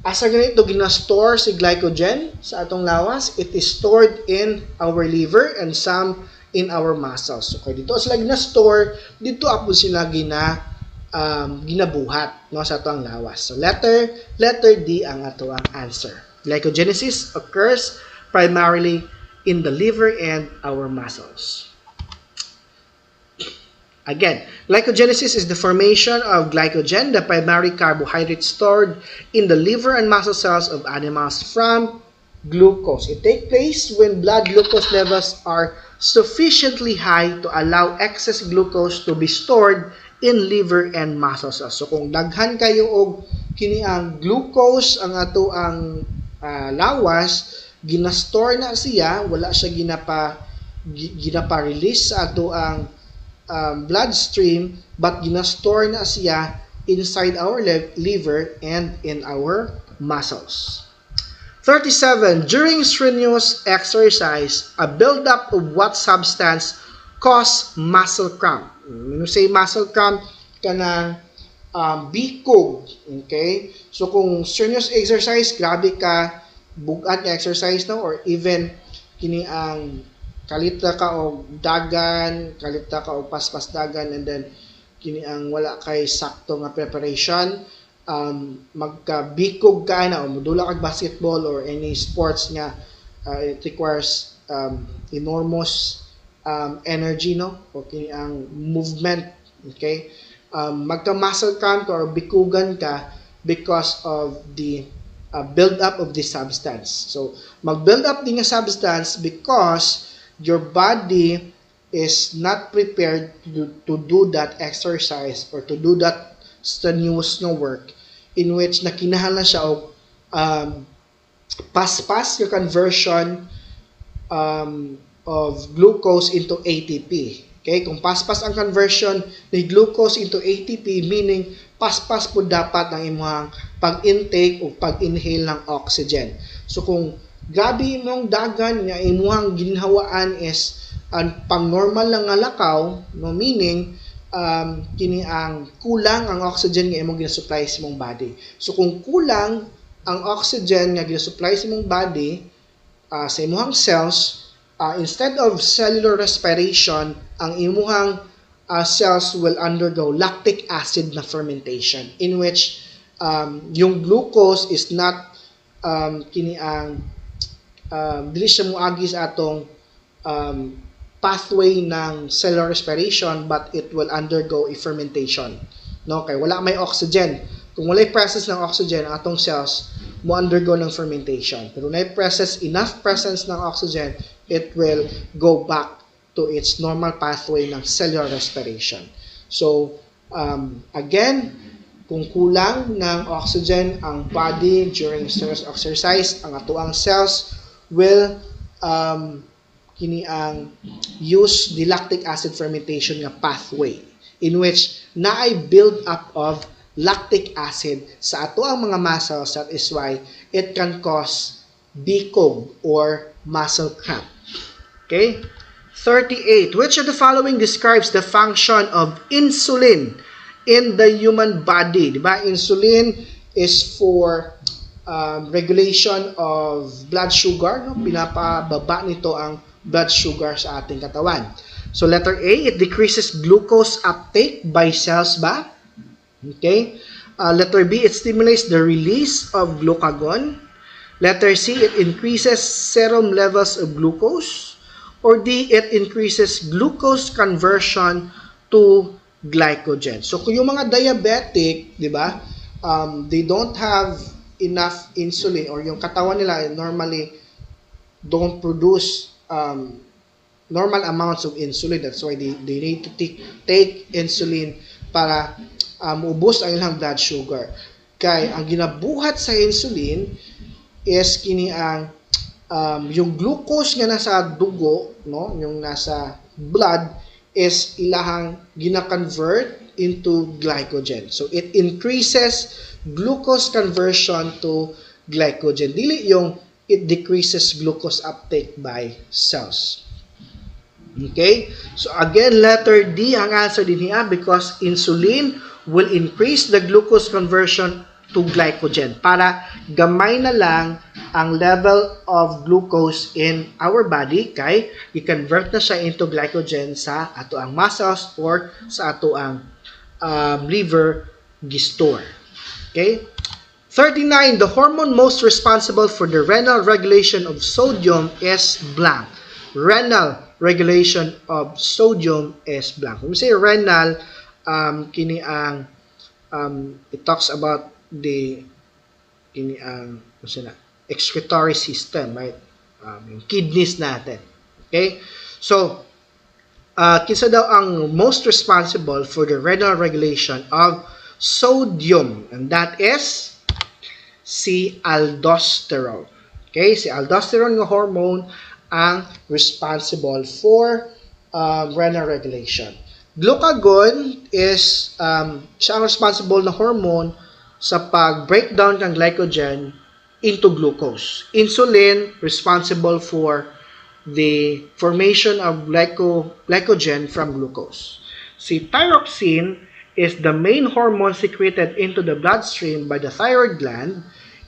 asa ganito ginastore si glycogen sa atong lawas? It is stored in our liver and some in our muscles. So kay dito sila ginastore, dito apo sila ginabuhat no sa atong lawas. So letter D ang ato ang answer. Glycogenesis occurs primarily in the liver and our muscles. Again, glycogenesis is the formation of glycogen, the primary carbohydrate stored in the liver and muscle cells of animals from glucose. It takes place when blood glucose levels are sufficiently high to allow excess glucose to be stored in liver and muscle cells. So kung daghan kayo og kini ang glucose ang ato ang lawas, ginastore na siya, wala siya ginapa-release sa ato ang bloodstream, but ginastore na siya inside our liver and in our muscles. 37. During strenuous exercise, a buildup of what substance cause muscle cramp? When you say muscle cramp, kanang bikog. Okay? So kung strenuous exercise, grabe ka, bugat na exercise no, or even kini ang kalita ka o dagan, kalita ka o paspas dagan, and then kini ang wala kay sakto nga preparation, magkabikog ka na o modula kag basketball or any sports nga it requires enormous energy no, o kini ang movement. Okay, magka muscle cramp or bikugan ka because of the build up of this substance. So mag-build up din nga substance because your body is not prepared to do that exercise or to do that strenuous no work in which nakinahanglan siya og paspas yung conversion of glucose into ATP. Okay, kung paspas ang conversion ni glucose into ATP, meaning paspas po dapat ang imong pag-intake o pag-inhale ng oxygen. So kung grabe imong dagan nga imuhang ginhawaan is ang pang-normal lang nga lakaw, no, meaning kini ang kulang ang oxygen nga imong gina-supply sa imong body. So kung kulang ang oxygen nga gina-supply sa imong body sa imong cells, instead of cellular respiration, ang imong cells will undergo lactic acid na fermentation in which yung glucose is not kini ang dili siya moagi sa atong pathway ng cellular respiration, but it will undergo a fermentation. No, kay wala may oxygen. Kung wala presence ng oxygen, ang atong cells mo undergo ng fermentation. Pero na presence enough presence ng oxygen, it will go back to its normal pathway ng cellular respiration. So, again, kung kulang ng oxygen ang body during strenuous exercise, ang atuang cells will kini ang use the lactic acid fermentation nga pathway in which naay build up of lactic acid sa ato ang mga muscles. That is why it can cause BCOG or muscle cramp. Okay? 38. Which of the following describes the function of insulin in the human body? Diba? Insulin is for regulation of blood sugar. No? Pinapababa nito ang blood sugar sa ating katawan. So letter A, it decreases glucose uptake by cells ba? Okay. Letter B, it stimulates the release of glucagon. Letter C, it increases serum levels of glucose. Or D, it increases glucose conversion to glycogen. So kung yung mga diabetic, di ba, they don't have enough insulin, or yung katawan nila normally don't produce normal amounts of insulin. That's why they need to take insulin para maubos ang ilang blood sugar. Kaya ang ginabuhat sa insulin is kini ang yung glucose nga nasa dugo, no, yung nasa blood, is ilahang gina-convert into glycogen. So it increases glucose conversion to glycogen. Dili yung it decreases glucose uptake by cells. Okay? So again, letter D ang answer din niya, because insulin will increase the glucose conversion to glycogen para gamay na lang ang level of glucose in our body, kay i-convert na siya into glycogen sa ato ang muscles or sa ato ang liver gistore. Okay? 39. The hormone most responsible for the renal regulation of sodium is blank. Renal regulation of sodium is blank. When we say renal, kini ang it talks about the kini ang excretory system, right? Yung kidneys natin. Okay? So, kinsa daw ang most responsible for the renal regulation of sodium, and that is si aldosterone. Okay? Si aldosterone nga hormone ang responsible for renal regulation. Glucagon is siya ang responsible na hormone sa pag-breakdown ng glycogen into glucose. Insulin responsible for the formation of glycogen from glucose. Si thyroxine is the main hormone secreted into the bloodstream by the thyroid gland,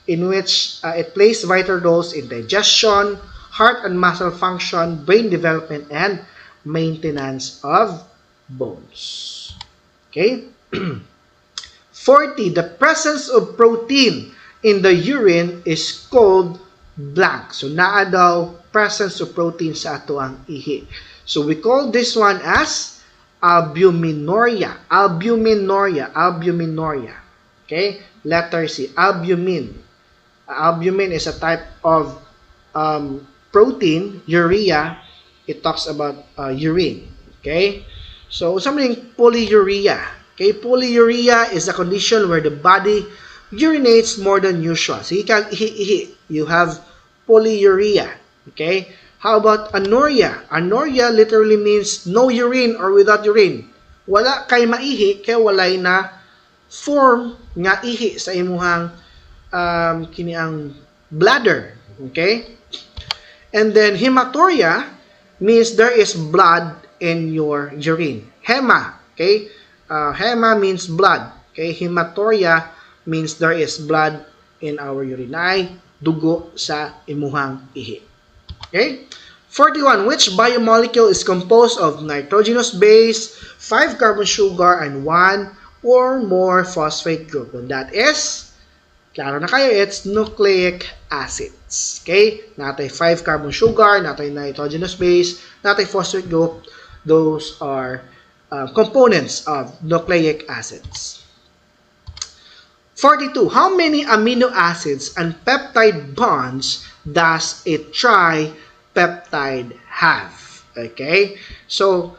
in which it plays vital roles in digestion, heart and muscle function, brain development, and maintenance of bones. Okay? 40. The presence of protein in the urine is called blank. So, naa daw presence of protein sa ato ang ihi. So, we call this one as albuminuria. Albuminuria. Albuminuria. Okay? Letter C. Albumin. Albumin is a type of protein, urea. It talks about urine. Okay? So, something polyuria. Okay? Polyuria is a condition where the body urinates more than usual. So, you have polyuria. Okay? How about anuria? Anuria literally means no urine or without urine. Wala kay maihi, kaya walay na form nga ihi sa imuhang kini ang bladder. Okay? And then hematuria means there is blood in your urine. Hema. Okay? Hema means blood. Okay? Hematuria means there is blood in our urine. Ay dugo sa imuhang ihi. Okay? 41. Which biomolecule is composed of nitrogenous base, 5 carbon sugar, and 1 or more phosphate group? And that is, klaro na kayo, it's nucleic acids. Okay? Natay 5 carbon sugar, natay nitrogenous base, natay phosphate group. Those are components of nucleic acids. 42. How many amino acids and peptide bonds does a tripeptide have? Okay? So,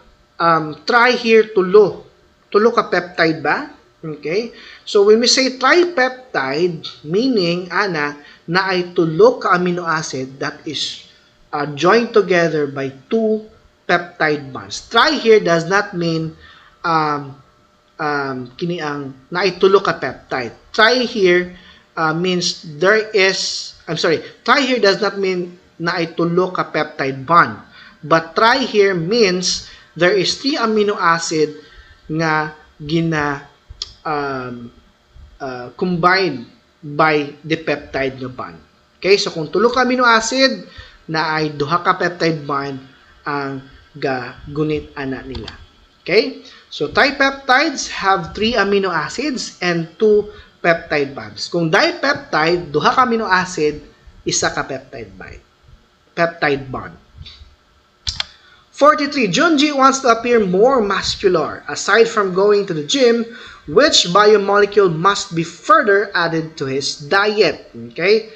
try here tulo. Tulo ka peptide ba? Okay? So, when we say tripeptide, meaning, na ay tulo ka amino acid that is joined together by two peptide bonds. Tri here does not mean kini ang naitulo ka peptide. Tri here means there is, tri here does not mean naitulo ka peptide bond. But tri here means there is three amino acid nga combined by the peptide nga bond. Okay, so kung tulo ka amino acid na ay duha ka peptide bond ang gunit ana nila. Okay? So tripeptides have 3 amino acids and 2 peptide bonds. Kung dipeptide, duha ka amino acid, isa ka peptide bond. 43. Junji wants to appear more muscular. Aside from going to the gym, which biomolecule must be further added to his diet? Okay?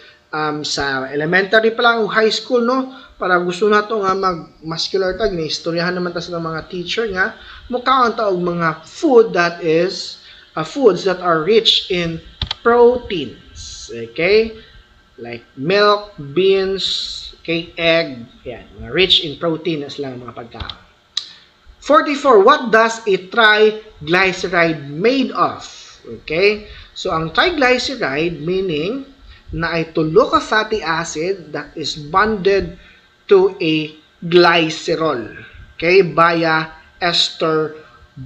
Sa elementary pa lang, high school, no? Para gusto na ito nga mag-muscular tag, istoryahan naman tayo ng mga teacher nga, mukha ang taog mga food that is, foods that are rich in proteins. Okay? Like milk, beans, okay, egg, yan, mga rich in protein as lang mga pagkain. 44. What does a triglyceride made of? Okay? So, ang triglyceride, meaning, na ay tulo ka fatty acid that is bonded to a glycerol, okay, via ester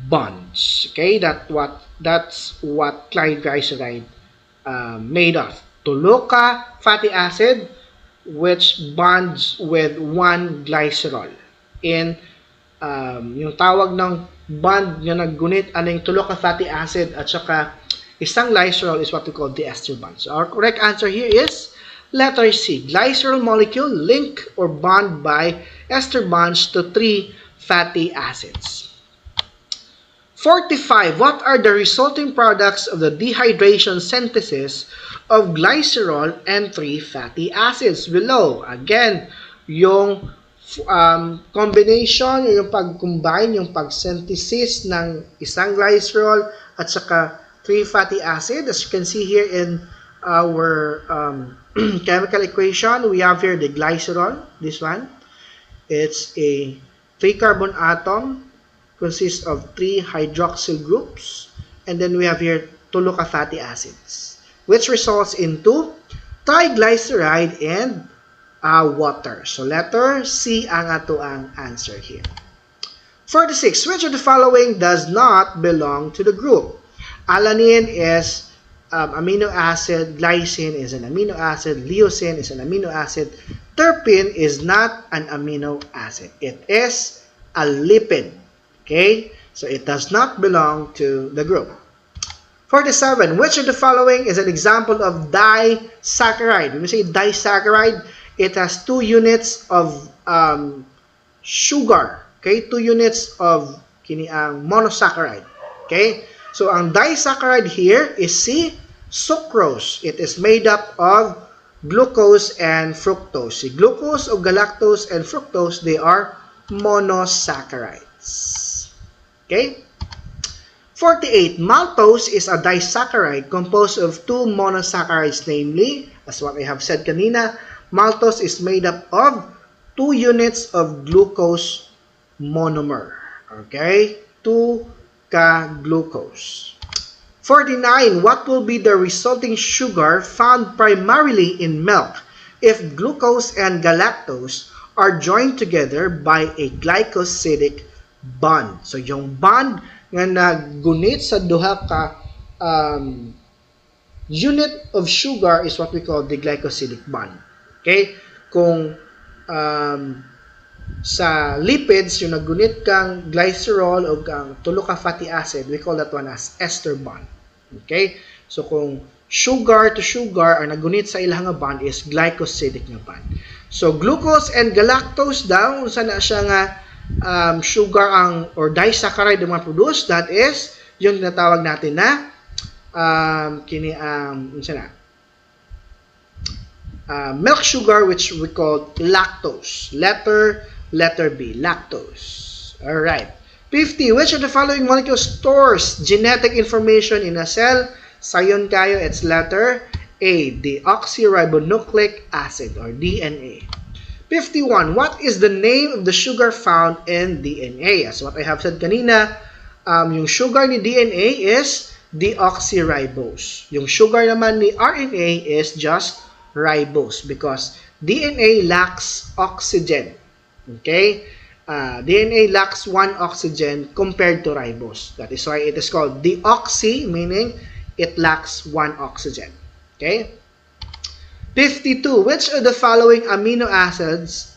bonds. Okay, that's what triglyceride made of. Tulo ka fatty acid which bonds with one glycerol. In yung tawag ng bond nga naggunit aning tulo ka fatty acid at saka isang glycerol is what we call the ester bond. So our correct answer here is letter C. Glycerol molecule link or bond by ester bonds to 3 fatty acids. 45. What are the resulting products of the dehydration synthesis of glycerol and 3 fatty acids? Below, again, yung combination, yung pag-combine, yung pag-synthesis ng isang glycerol at saka 3 fatty acid. As you can see here in our chemical equation, we have here the glycerol, this one. It's a 3-carbon atom, consists of 3 hydroxyl groups, and then we have here tulo ka fatty acids, which results into triglyceride and water. So letter C ang ato ang answer here. 46. Which of the following does not belong to the group? Alanine is amino acid, glycine is an amino acid, leucine is an amino acid, terpene is not an amino acid. It is a lipid. Okay? So it does not belong to the group. 47. Which of the following is an example of disaccharide? When we say disaccharide, it has 2 units of sugar. Okay? 2 units of monosaccharide. Okay? So, ang disaccharide here is C, sucrose. It is made up of glucose and fructose. Si glucose o galactose and fructose, they are monosaccharides. Okay? 48. Maltose is a disaccharide composed of 2 monosaccharides, namely, as what I have said kanina, maltose is made up of 2 units of glucose monomer. Okay? 2 glucose. 49. What will be the resulting sugar found primarily in milk if glucose and galactose are joined together by a glycosidic bond? So, yung bond nga nagunit sa duha ka unit of sugar is what we call the glycosidic bond. Okay? Kung sa lipids, yung nagunit kang glycerol o kang tulo ka fatty acid, we call that one as ester bond. Okay? So, kung sugar to sugar ang nagunit sa ilang bond is glycosidic nga bond. So, glucose and galactose daw, unsa na siya nga sugar ang or disaccharide ang produce, that is, yung tinatawag natin na milk sugar, which we call lactose. Letter Letter B, lactose. Alright. 50. Which of the following molecule stores genetic information in a cell? Sayon kayo, it's letter A, deoxyribonucleic acid or DNA. 51. What is the name of the sugar found in DNA? As what I have said kanina, yung sugar ni DNA is deoxyribose. Yung sugar naman ni RNA is just ribose because DNA lacks oxygen. Okay? DNA lacks one oxygen compared to ribose. That is why it is called deoxy, meaning it lacks one oxygen. Okay? 52. Which of the following amino acids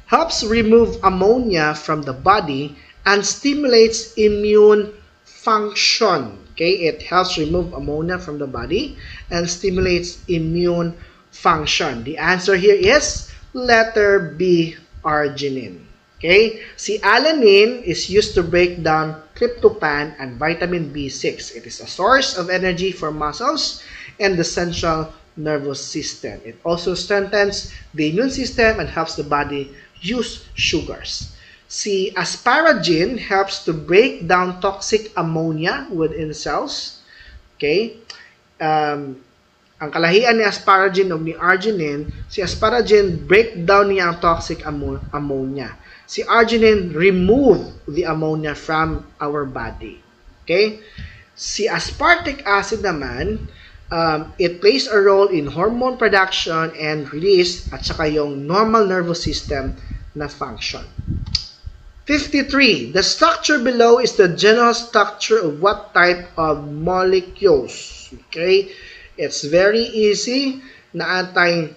helps remove ammonia from the body and stimulates immune function? Okay, it helps remove ammonia from the body and stimulates immune function. The answer here is letter B, arginine. Okay, si alanine is used to break down tryptophan and vitamin B6. It is a source of energy for muscles and the central nervous system. It also strengthens the immune system and helps the body use sugars. Si asparagine helps to break down toxic ammonia within cells. Okay? Ang kalahian ni asparagine o ni arginine, si asparagine break down niya ang toxic ammonia. Si arginine remove the ammonia from our body. Okay? Si aspartic acid naman, it plays a role in hormone production and release at saka yung normal nervous system na function. 53. The structure below is the general structure of what type of molecules? Okay? It's very easy. Naatay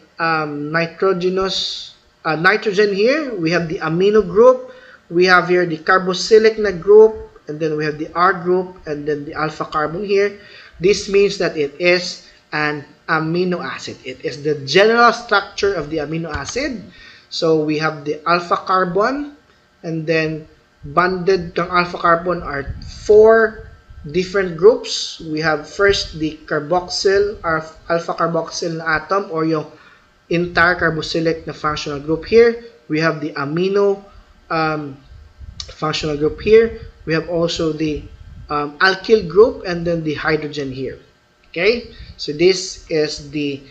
nitrogen here. We have the amino group. We have here the carboxylic na group. And then we have the R group. And then the alpha carbon here. This means that it is an amino acid. It is the general structure of the amino acid. So we have the alpha carbon, and then bonded kang alpha carbon are 4 different groups. We have first the carboxyl, or alpha carboxyl na atom, or yung entire carboxylic na functional group here. We have the amino functional group here. We have also the alkyl group and then the hydrogen here. Okay, so this is the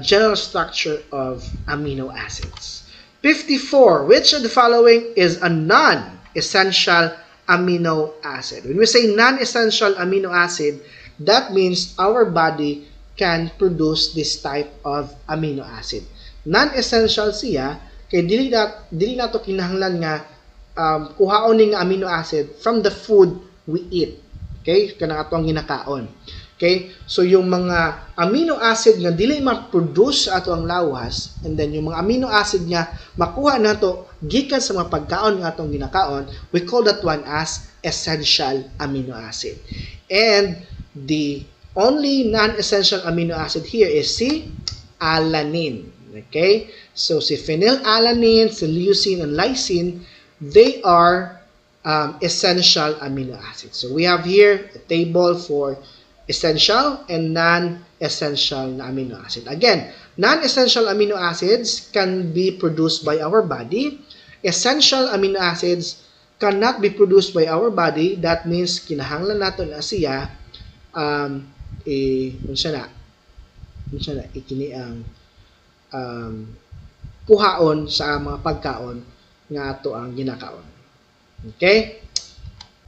general structure of amino acids. 54. Which of the following is a non-essential amino acid? When we say non-essential amino acid, that means our body can produce this type of amino acid. Non-essential siya kay dili nato kinahanglan nga kuhaon ning amino acid from the food we eat. Okay? Kanang atong ginakaon. Okay? So, yung mga amino acid nga dili ma-produce sa ato ang lawas, and then yung mga amino acid nga makuha nato gikan sa mga pagkaon nga atong ginakaon, we call that one as essential amino acid. And the only non-essential amino acid here is si alanine. Okay? So, si phenylalanine, si leucine, and lysine, they are essential amino acids. So we have here a table for essential and non-essential amino acid. Again, non-essential amino acids can be produced by our body. Essential amino acids cannot be produced by our body. That means kinahanglan nato na siya ikini ang kuhaon sa mga pagkaon nga ato ang ginakaon. Okay?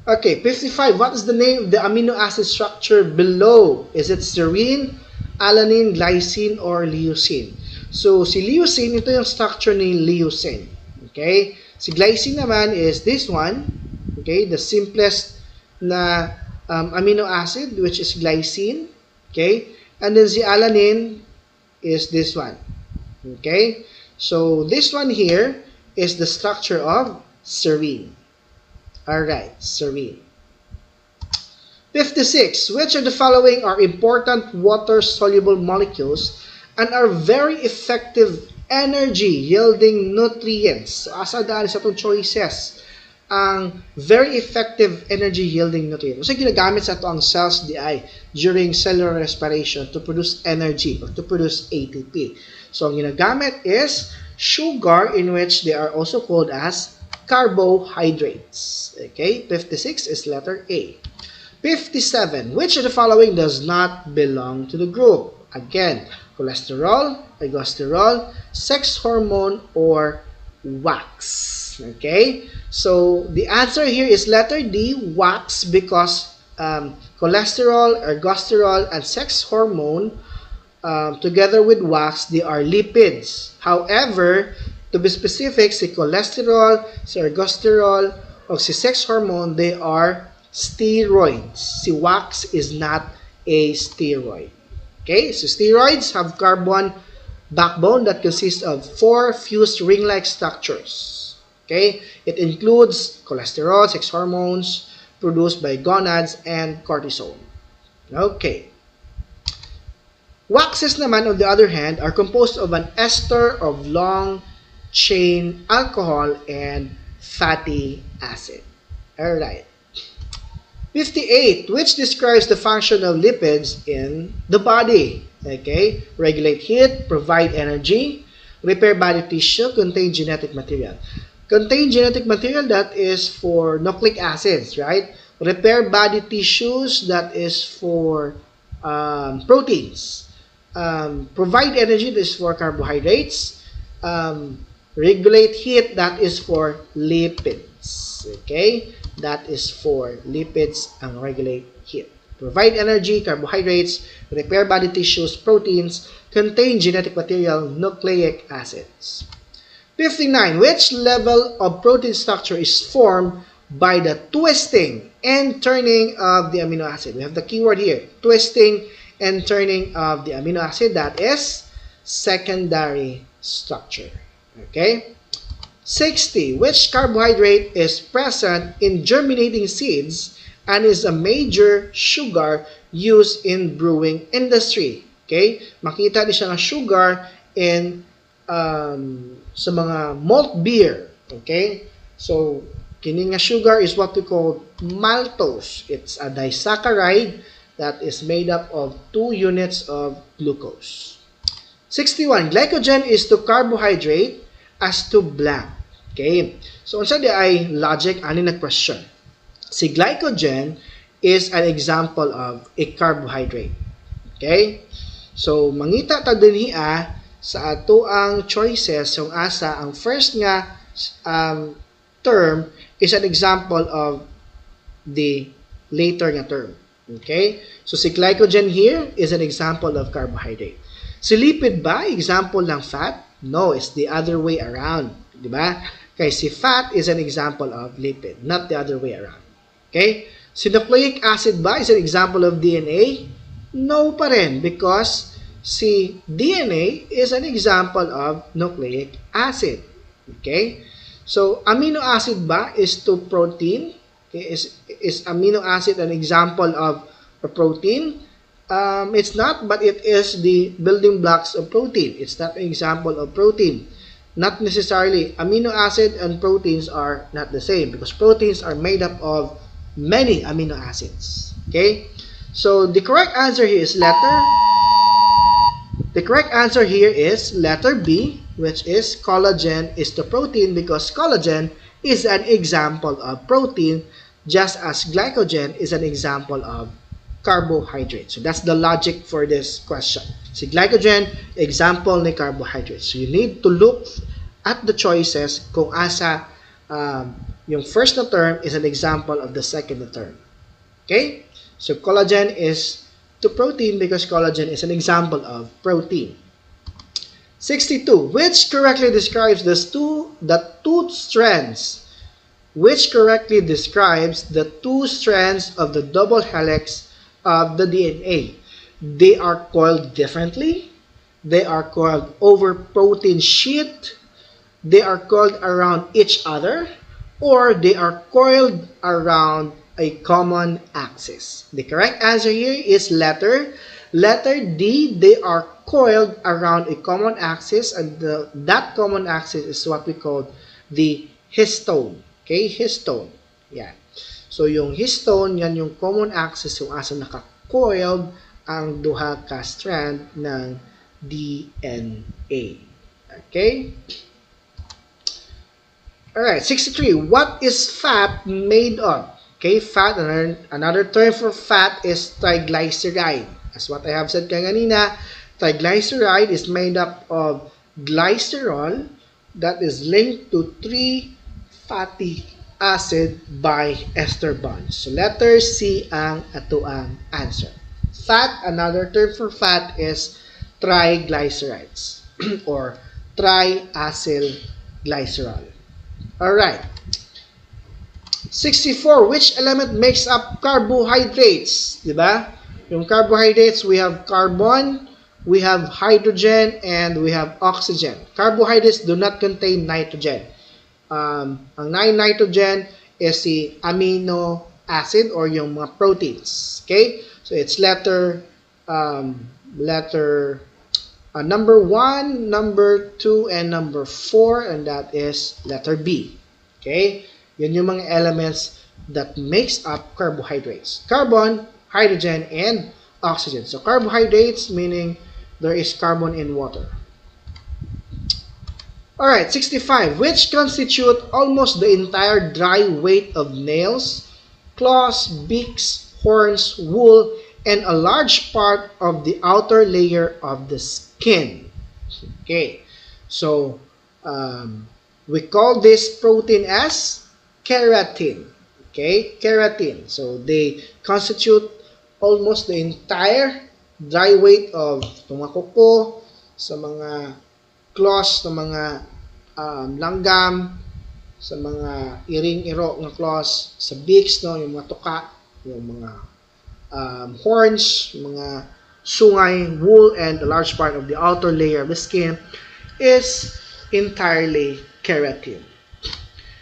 Okay, 55. What is the name of the amino acid structure below? Is it serine, alanine, glycine, or leucine? So, si leucine, ito yung structure ni leucine. Okay? Si glycine naman is this one. Okay? The simplest na amino acid, which is glycine. Okay? And then si alanine is this one. Okay? So, this one here is the structure of serine. Alright, serine. 56. Which of the following are important water-soluble molecules and are very effective energy-yielding nutrients? So, asa dahil sa itong choices ang very effective energy-yielding nutrients. So, ginagamit sa ito ang cells DI during cellular respiration to produce energy or to produce ATP. So, ang ginagamit is sugar, in which they are also called as carbohydrates. Okay, 56 is letter A. 57. Which of the following does not belong to the group? Again, cholesterol, aldosterol, sex hormone, or wax. Okay, so the answer here is letter D, wax, because cholesterol, aldosterol, and sex hormone, together with wax, they are lipids. However, to be specific, si cholesterol, si aldosterol, o si sex hormone, they are steroids. Si wax is not a steroid. Okay, so steroids have carbon backbone that consists of 4 fused ring-like structures. Okay, it includes cholesterol, sex hormones produced by gonads, and cortisol. Okay. Waxes naman, on the other hand, are composed of an ester of long-chain alcohol and fatty acid. Alright. 58. Which describes the function of lipids in the body? Okay. Regulate heat, provide energy, repair body tissue, contain genetic material. Contain genetic material, that is for nucleic acids, right? Repair body tissues, that is for proteins. Provide energy, that is for carbohydrates. Regulate heat, that is for lipids. Okay, that is for lipids and regulate heat. Provide energy, carbohydrates. Repair body tissues, proteins. Contain genetic material, nucleic acids. 59. Which level of protein structure is formed by the twisting and turning of the amino acid? We have the keyword here, twisting and turning of the amino acid, that is secondary structure. Okay? 60. Which carbohydrate is present in germinating seeds and is a major sugar used in brewing industry? Okay? Makita di siya nga sugar in sa mga malt beer. Okay? So, kini nga sugar is what we call maltose. It's a disaccharide that is made up of 2 units of glucose. 61. Glycogen is to carbohydrate as to blank. Okay? So, unsa di ay logic ani na question. Si glycogen is an example of a carbohydrate. Okay? So, mangita ta dinhi sa ato ang choices kung asa ang first nga term is an example of the later nga term. Okay? So, si glycogen here is an example of carbohydrate. Si lipid ba? Example ng fat? No, it's the other way around. Diba? Kaya si fat is an example of lipid, not the other way around. Okay? Si nucleic acid ba is an example of DNA? No pa rin, because si DNA is an example of nucleic acid. Okay? So, amino acid ba is to protein? Okay, is amino acid an example of a protein? It's not, but it is the building blocks of protein. It's not an example of protein. Not necessarily. Amino acid and proteins are not the same because proteins are made up of many amino acids. Okay? So, the correct answer here is letter B, which is collagen is to protein because collagen is an example of protein just as glycogen is an example of carbohydrate. So that's the logic for this question. Si glycogen, example ni carbohydrate. So you need to look at the choices kung asa yung first na term is an example of the second na term. Okay? So collagen is to protein because collagen is an example of protein. 62. Which correctly describes the two strands? Which correctly describes the 2 strands of the double helix of the DNA? They are coiled differently. They are coiled over protein sheet. They are coiled around each other. Or they are coiled around a common axis. The correct answer here is letter D. They are coiled around a common axis, and that common axis is what we call the histone. Okay, histone. Yan. So, yung histone, yan yung common axis yung asa naka-coiled ang duha ka strand ng DNA. Okay? Alright, 63. What is fat made of? Okay, fat, another term for fat is triglyceride. As what I have said kanina, triglyceride is made up of glycerol that is linked to three fatty acid by ester bonds. So letter C ang ato ang answer. Fat, another term for fat is triglycerides or triacyl glycerol. Alright. 64. Which element makes up carbohydrates? Diba? Yung carbohydrates, we have carbon, we have hydrogen, and we have oxygen. Carbohydrates do not contain nitrogen. Ang nitrogen is si amino acid or yung mga proteins. Okay? So it's letter number 1, number 2, and number 4, and that is letter B. Okay? Yun yung mga elements that makes up carbohydrates. Carbon, hydrogen, and oxygen. So carbohydrates meaning there is carbon in water. Alright, 65. Which constitute almost the entire dry weight of nails, claws, beaks, horns, wool, and a large part of the outer layer of the skin. Okay, so we call this protein as keratin. Okay, keratin. So they constitute almost the entire dry weight of mga kuko, sa mga claws, sa mga langgam, sa mga iring-iro ng claws, sa beaks, no, yung mga tuka, yung mga horns, mga sungay, wool, and a large part of the outer layer of the skin is entirely keratin.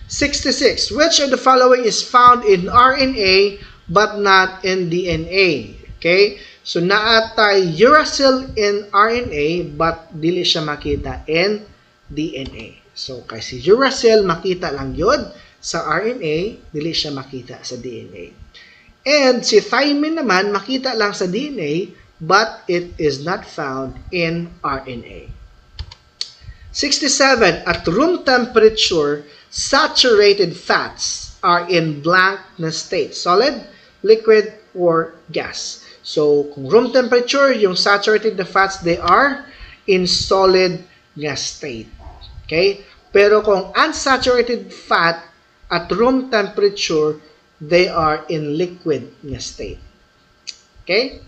66. Which of the following is found in RNA but not in DNA? Okay? So, naatay uracil in RNA but dili siya makita in DNA. So, kasi uracil makita lang yun sa RNA, dili siya makita sa DNA. And si thymine naman makita lang sa DNA but it is not found in RNA. 67. At room temperature, saturated fats are in blank na state. Solid, liquid, or gas. So, kung room temperature, yung saturated na fats, they are in solid nga state. Okay? Pero kung unsaturated fat at room temperature, they are in liquid nga state. Okay?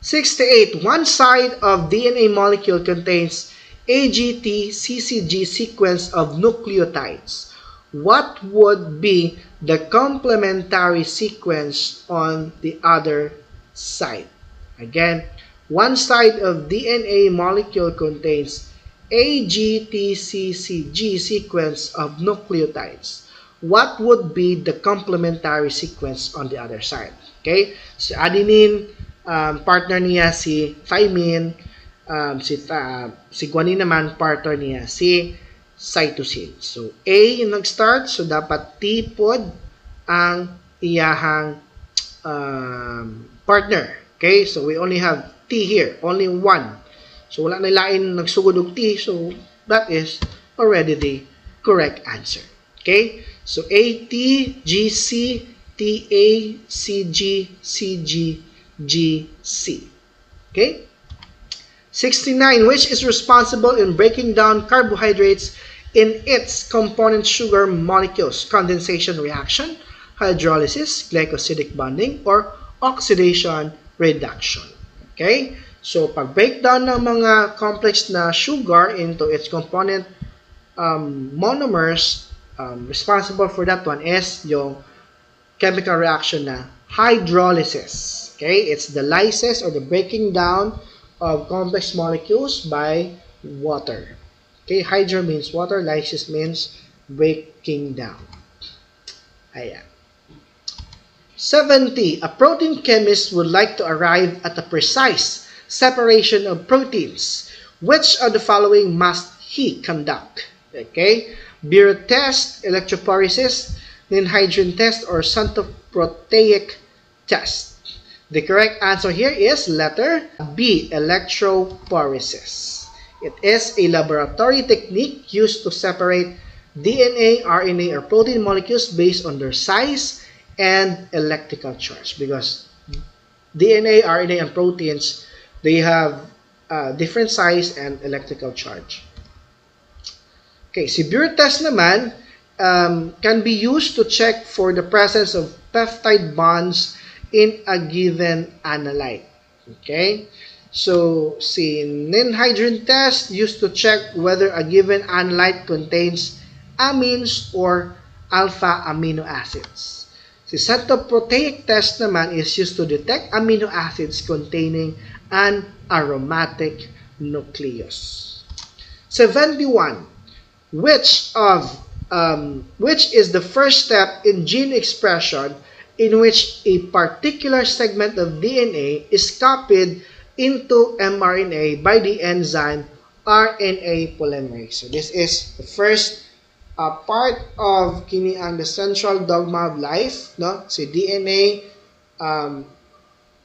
68. One side of DNA molecule contains AGT-CCG sequence of nucleotides. What would be the complementary sequence on the other side? Again, one side of DNA molecule contains AGT-CCG sequence of nucleotides. What would be the complementary sequence on the other side? Okay? So, adenine, partner niya si thymine, si guanine naman, partner niya si cytosine. So, A yung nag-start. So, dapat T pod ang iyahang partner. Okay? So, we only have T here. Only one. So, wala na lain nagsugod og T. So, that is already the correct answer. Okay? So, A, T, G, C, T, A, C, G, C, G, G, C. Okay? 69. Which is responsible in breaking down carbohydrates in its component sugar molecules? Condensation reaction, hydrolysis, glycosidic bonding, or oxidation reduction. Okay? So, pag-breakdown ng mga complex na sugar into its component monomers, responsible for that one is yung chemical reaction na hydrolysis. Okay? It's the lysis or the breaking down of complex molecules by water. Okay? Hydro means water, lysis means breaking down. Ayan. 70. A protein chemist would like to arrive at a precise separation of proteins. Which of the following must he conduct? Okay? Birot test, electrophoresis, ninhydrin test, or xanthoproteic test. The correct answer here is letter B, electrophoresis. It is a laboratory technique used to separate DNA, RNA, or protein molecules based on their size and electrical charge, because DNA, RNA, and proteins, they have different size and electrical charge. Okay, si Buer test naman can be used to check for the presence of peptide bonds in a given analyte. Okay, so si Ninhydrin test used to check whether a given analyte contains amines or alpha amino acids. Si centroproteic test naman is used to detect amino acids containing an aromatic nucleus. 71. Which is the first step in gene expression in which a particular segment of DNA is copied into mRNA by the enzyme RNA polymerase. So this is the first part of kini ang the central dogma of life, no? So DNA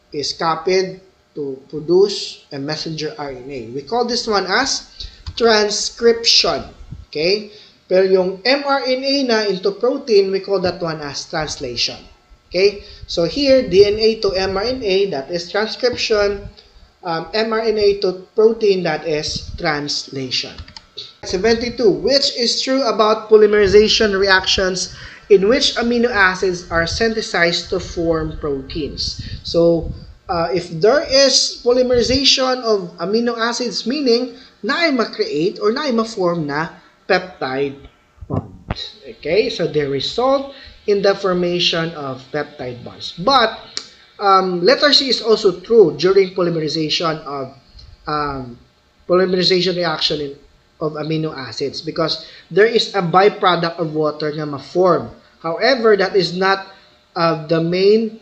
is copied to produce a messenger RNA. We call this one as transcription. Okay? Pero yung mRNA na into protein, we call that one as translation. Okay? So here, DNA to mRNA, that is transcription. mRNA to protein, that is translation. 72. Which is true about polymerization reactions in which amino acids are synthesized to form proteins? So, if there is polymerization of amino acids, meaning na ay ma-create or na ay ma-form na peptide bonds. Okay, so they result in the formation of peptide bonds. But letter C is also true during polymerization of reaction of amino acids, because there is a byproduct of water na ma-form. However, that is not the main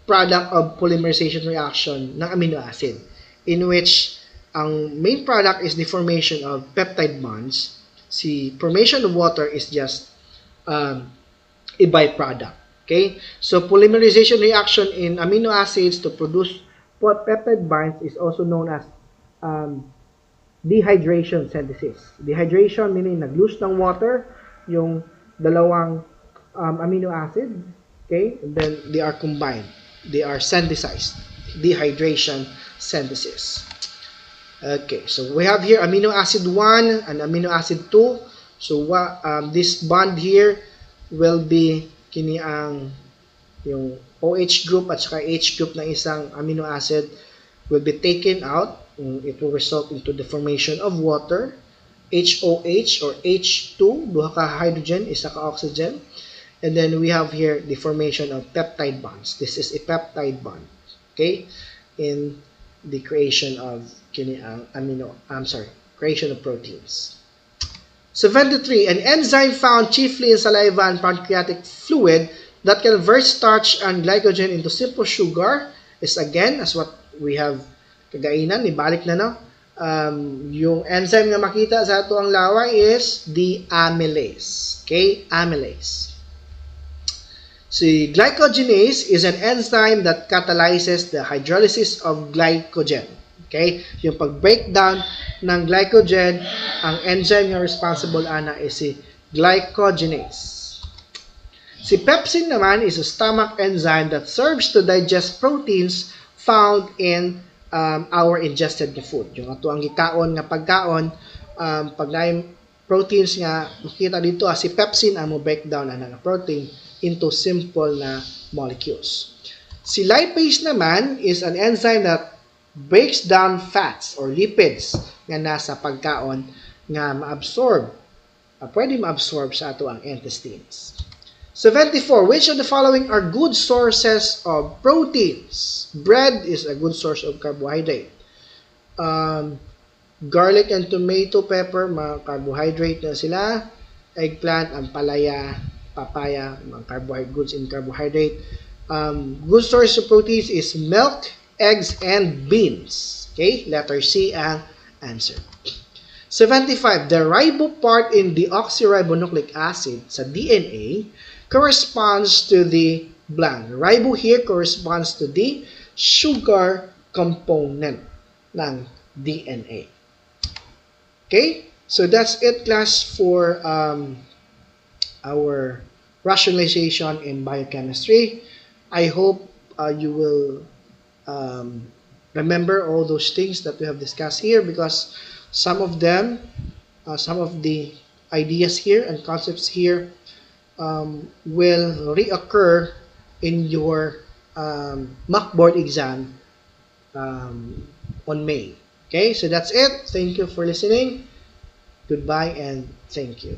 product of polymerization reaction ng amino acid, in which ang main product is the formation of peptide bonds. Si formation of water is just a byproduct. Okay? So polymerization reaction in amino acids to produce peptide bonds is also known as dehydration synthesis. Dehydration meaning nag-lose ng water yung dalawang amino acid. Okay? And then they are combined. They are synthesized. Dehydration synthesis. Okay, so we have here amino acid 1 and amino acid 2. So this bond here will be kini ang yung OH group at saka H group ng isang amino acid will be taken out. It will result into the formation of water, HOH or H2, duha ka hydrogen, isa ka oxygen. And then we have here the formation of peptide bonds. This is a peptide bond. Okay? In the creation of creation of proteins. 73. An enzyme found chiefly in saliva and pancreatic fluid that converts starch and glycogen into simple sugar is again, as what we have kagainan, ibalik na no. Yung enzyme na makita sa ato ang laway is the amylase. Okay, amylase. Si glycogenase is an enzyme that catalyzes the hydrolysis of glycogen. Okay? Yung pag-breakdown ng glycogen, ang enzyme na responsible ana is si glycogenase. Si pepsin naman is a stomach enzyme that serves to digest proteins found in our ingested food. Yung ato ang gikaon nga pagkaon, pag na proteins nga makita dito, si pepsin ang mo breakdown ana nga protein into simple na molecules. Si lipase naman is an enzyme that breaks down fats or lipids nga nasa pagkaon nga maabsorb, pwede maabsorb sa ato ang intestines. 74. Which of the following are good sources of proteins? Bread is a good source of carbohydrate. Garlic and tomato pepper, mga carbohydrate na sila. Eggplant, ampalaya, papaya, mga carbohydrate, goods in carbohydrate. Good source of proteins is milk, eggs, and beans. Okay, letter C ang answer. 75. The ribo part in deoxyribonucleic acid sa DNA corresponds to the blank. Ribo here corresponds to the sugar component ng DNA. Okay? So that's it, class, for our rationalization in biochemistry. I hope you will remember all those things that we have discussed here, because some of them, some of the ideas here and concepts here will reoccur in your mock board exam um, on May. Okay, so that's it. Thank you for listening. Goodbye and thank you.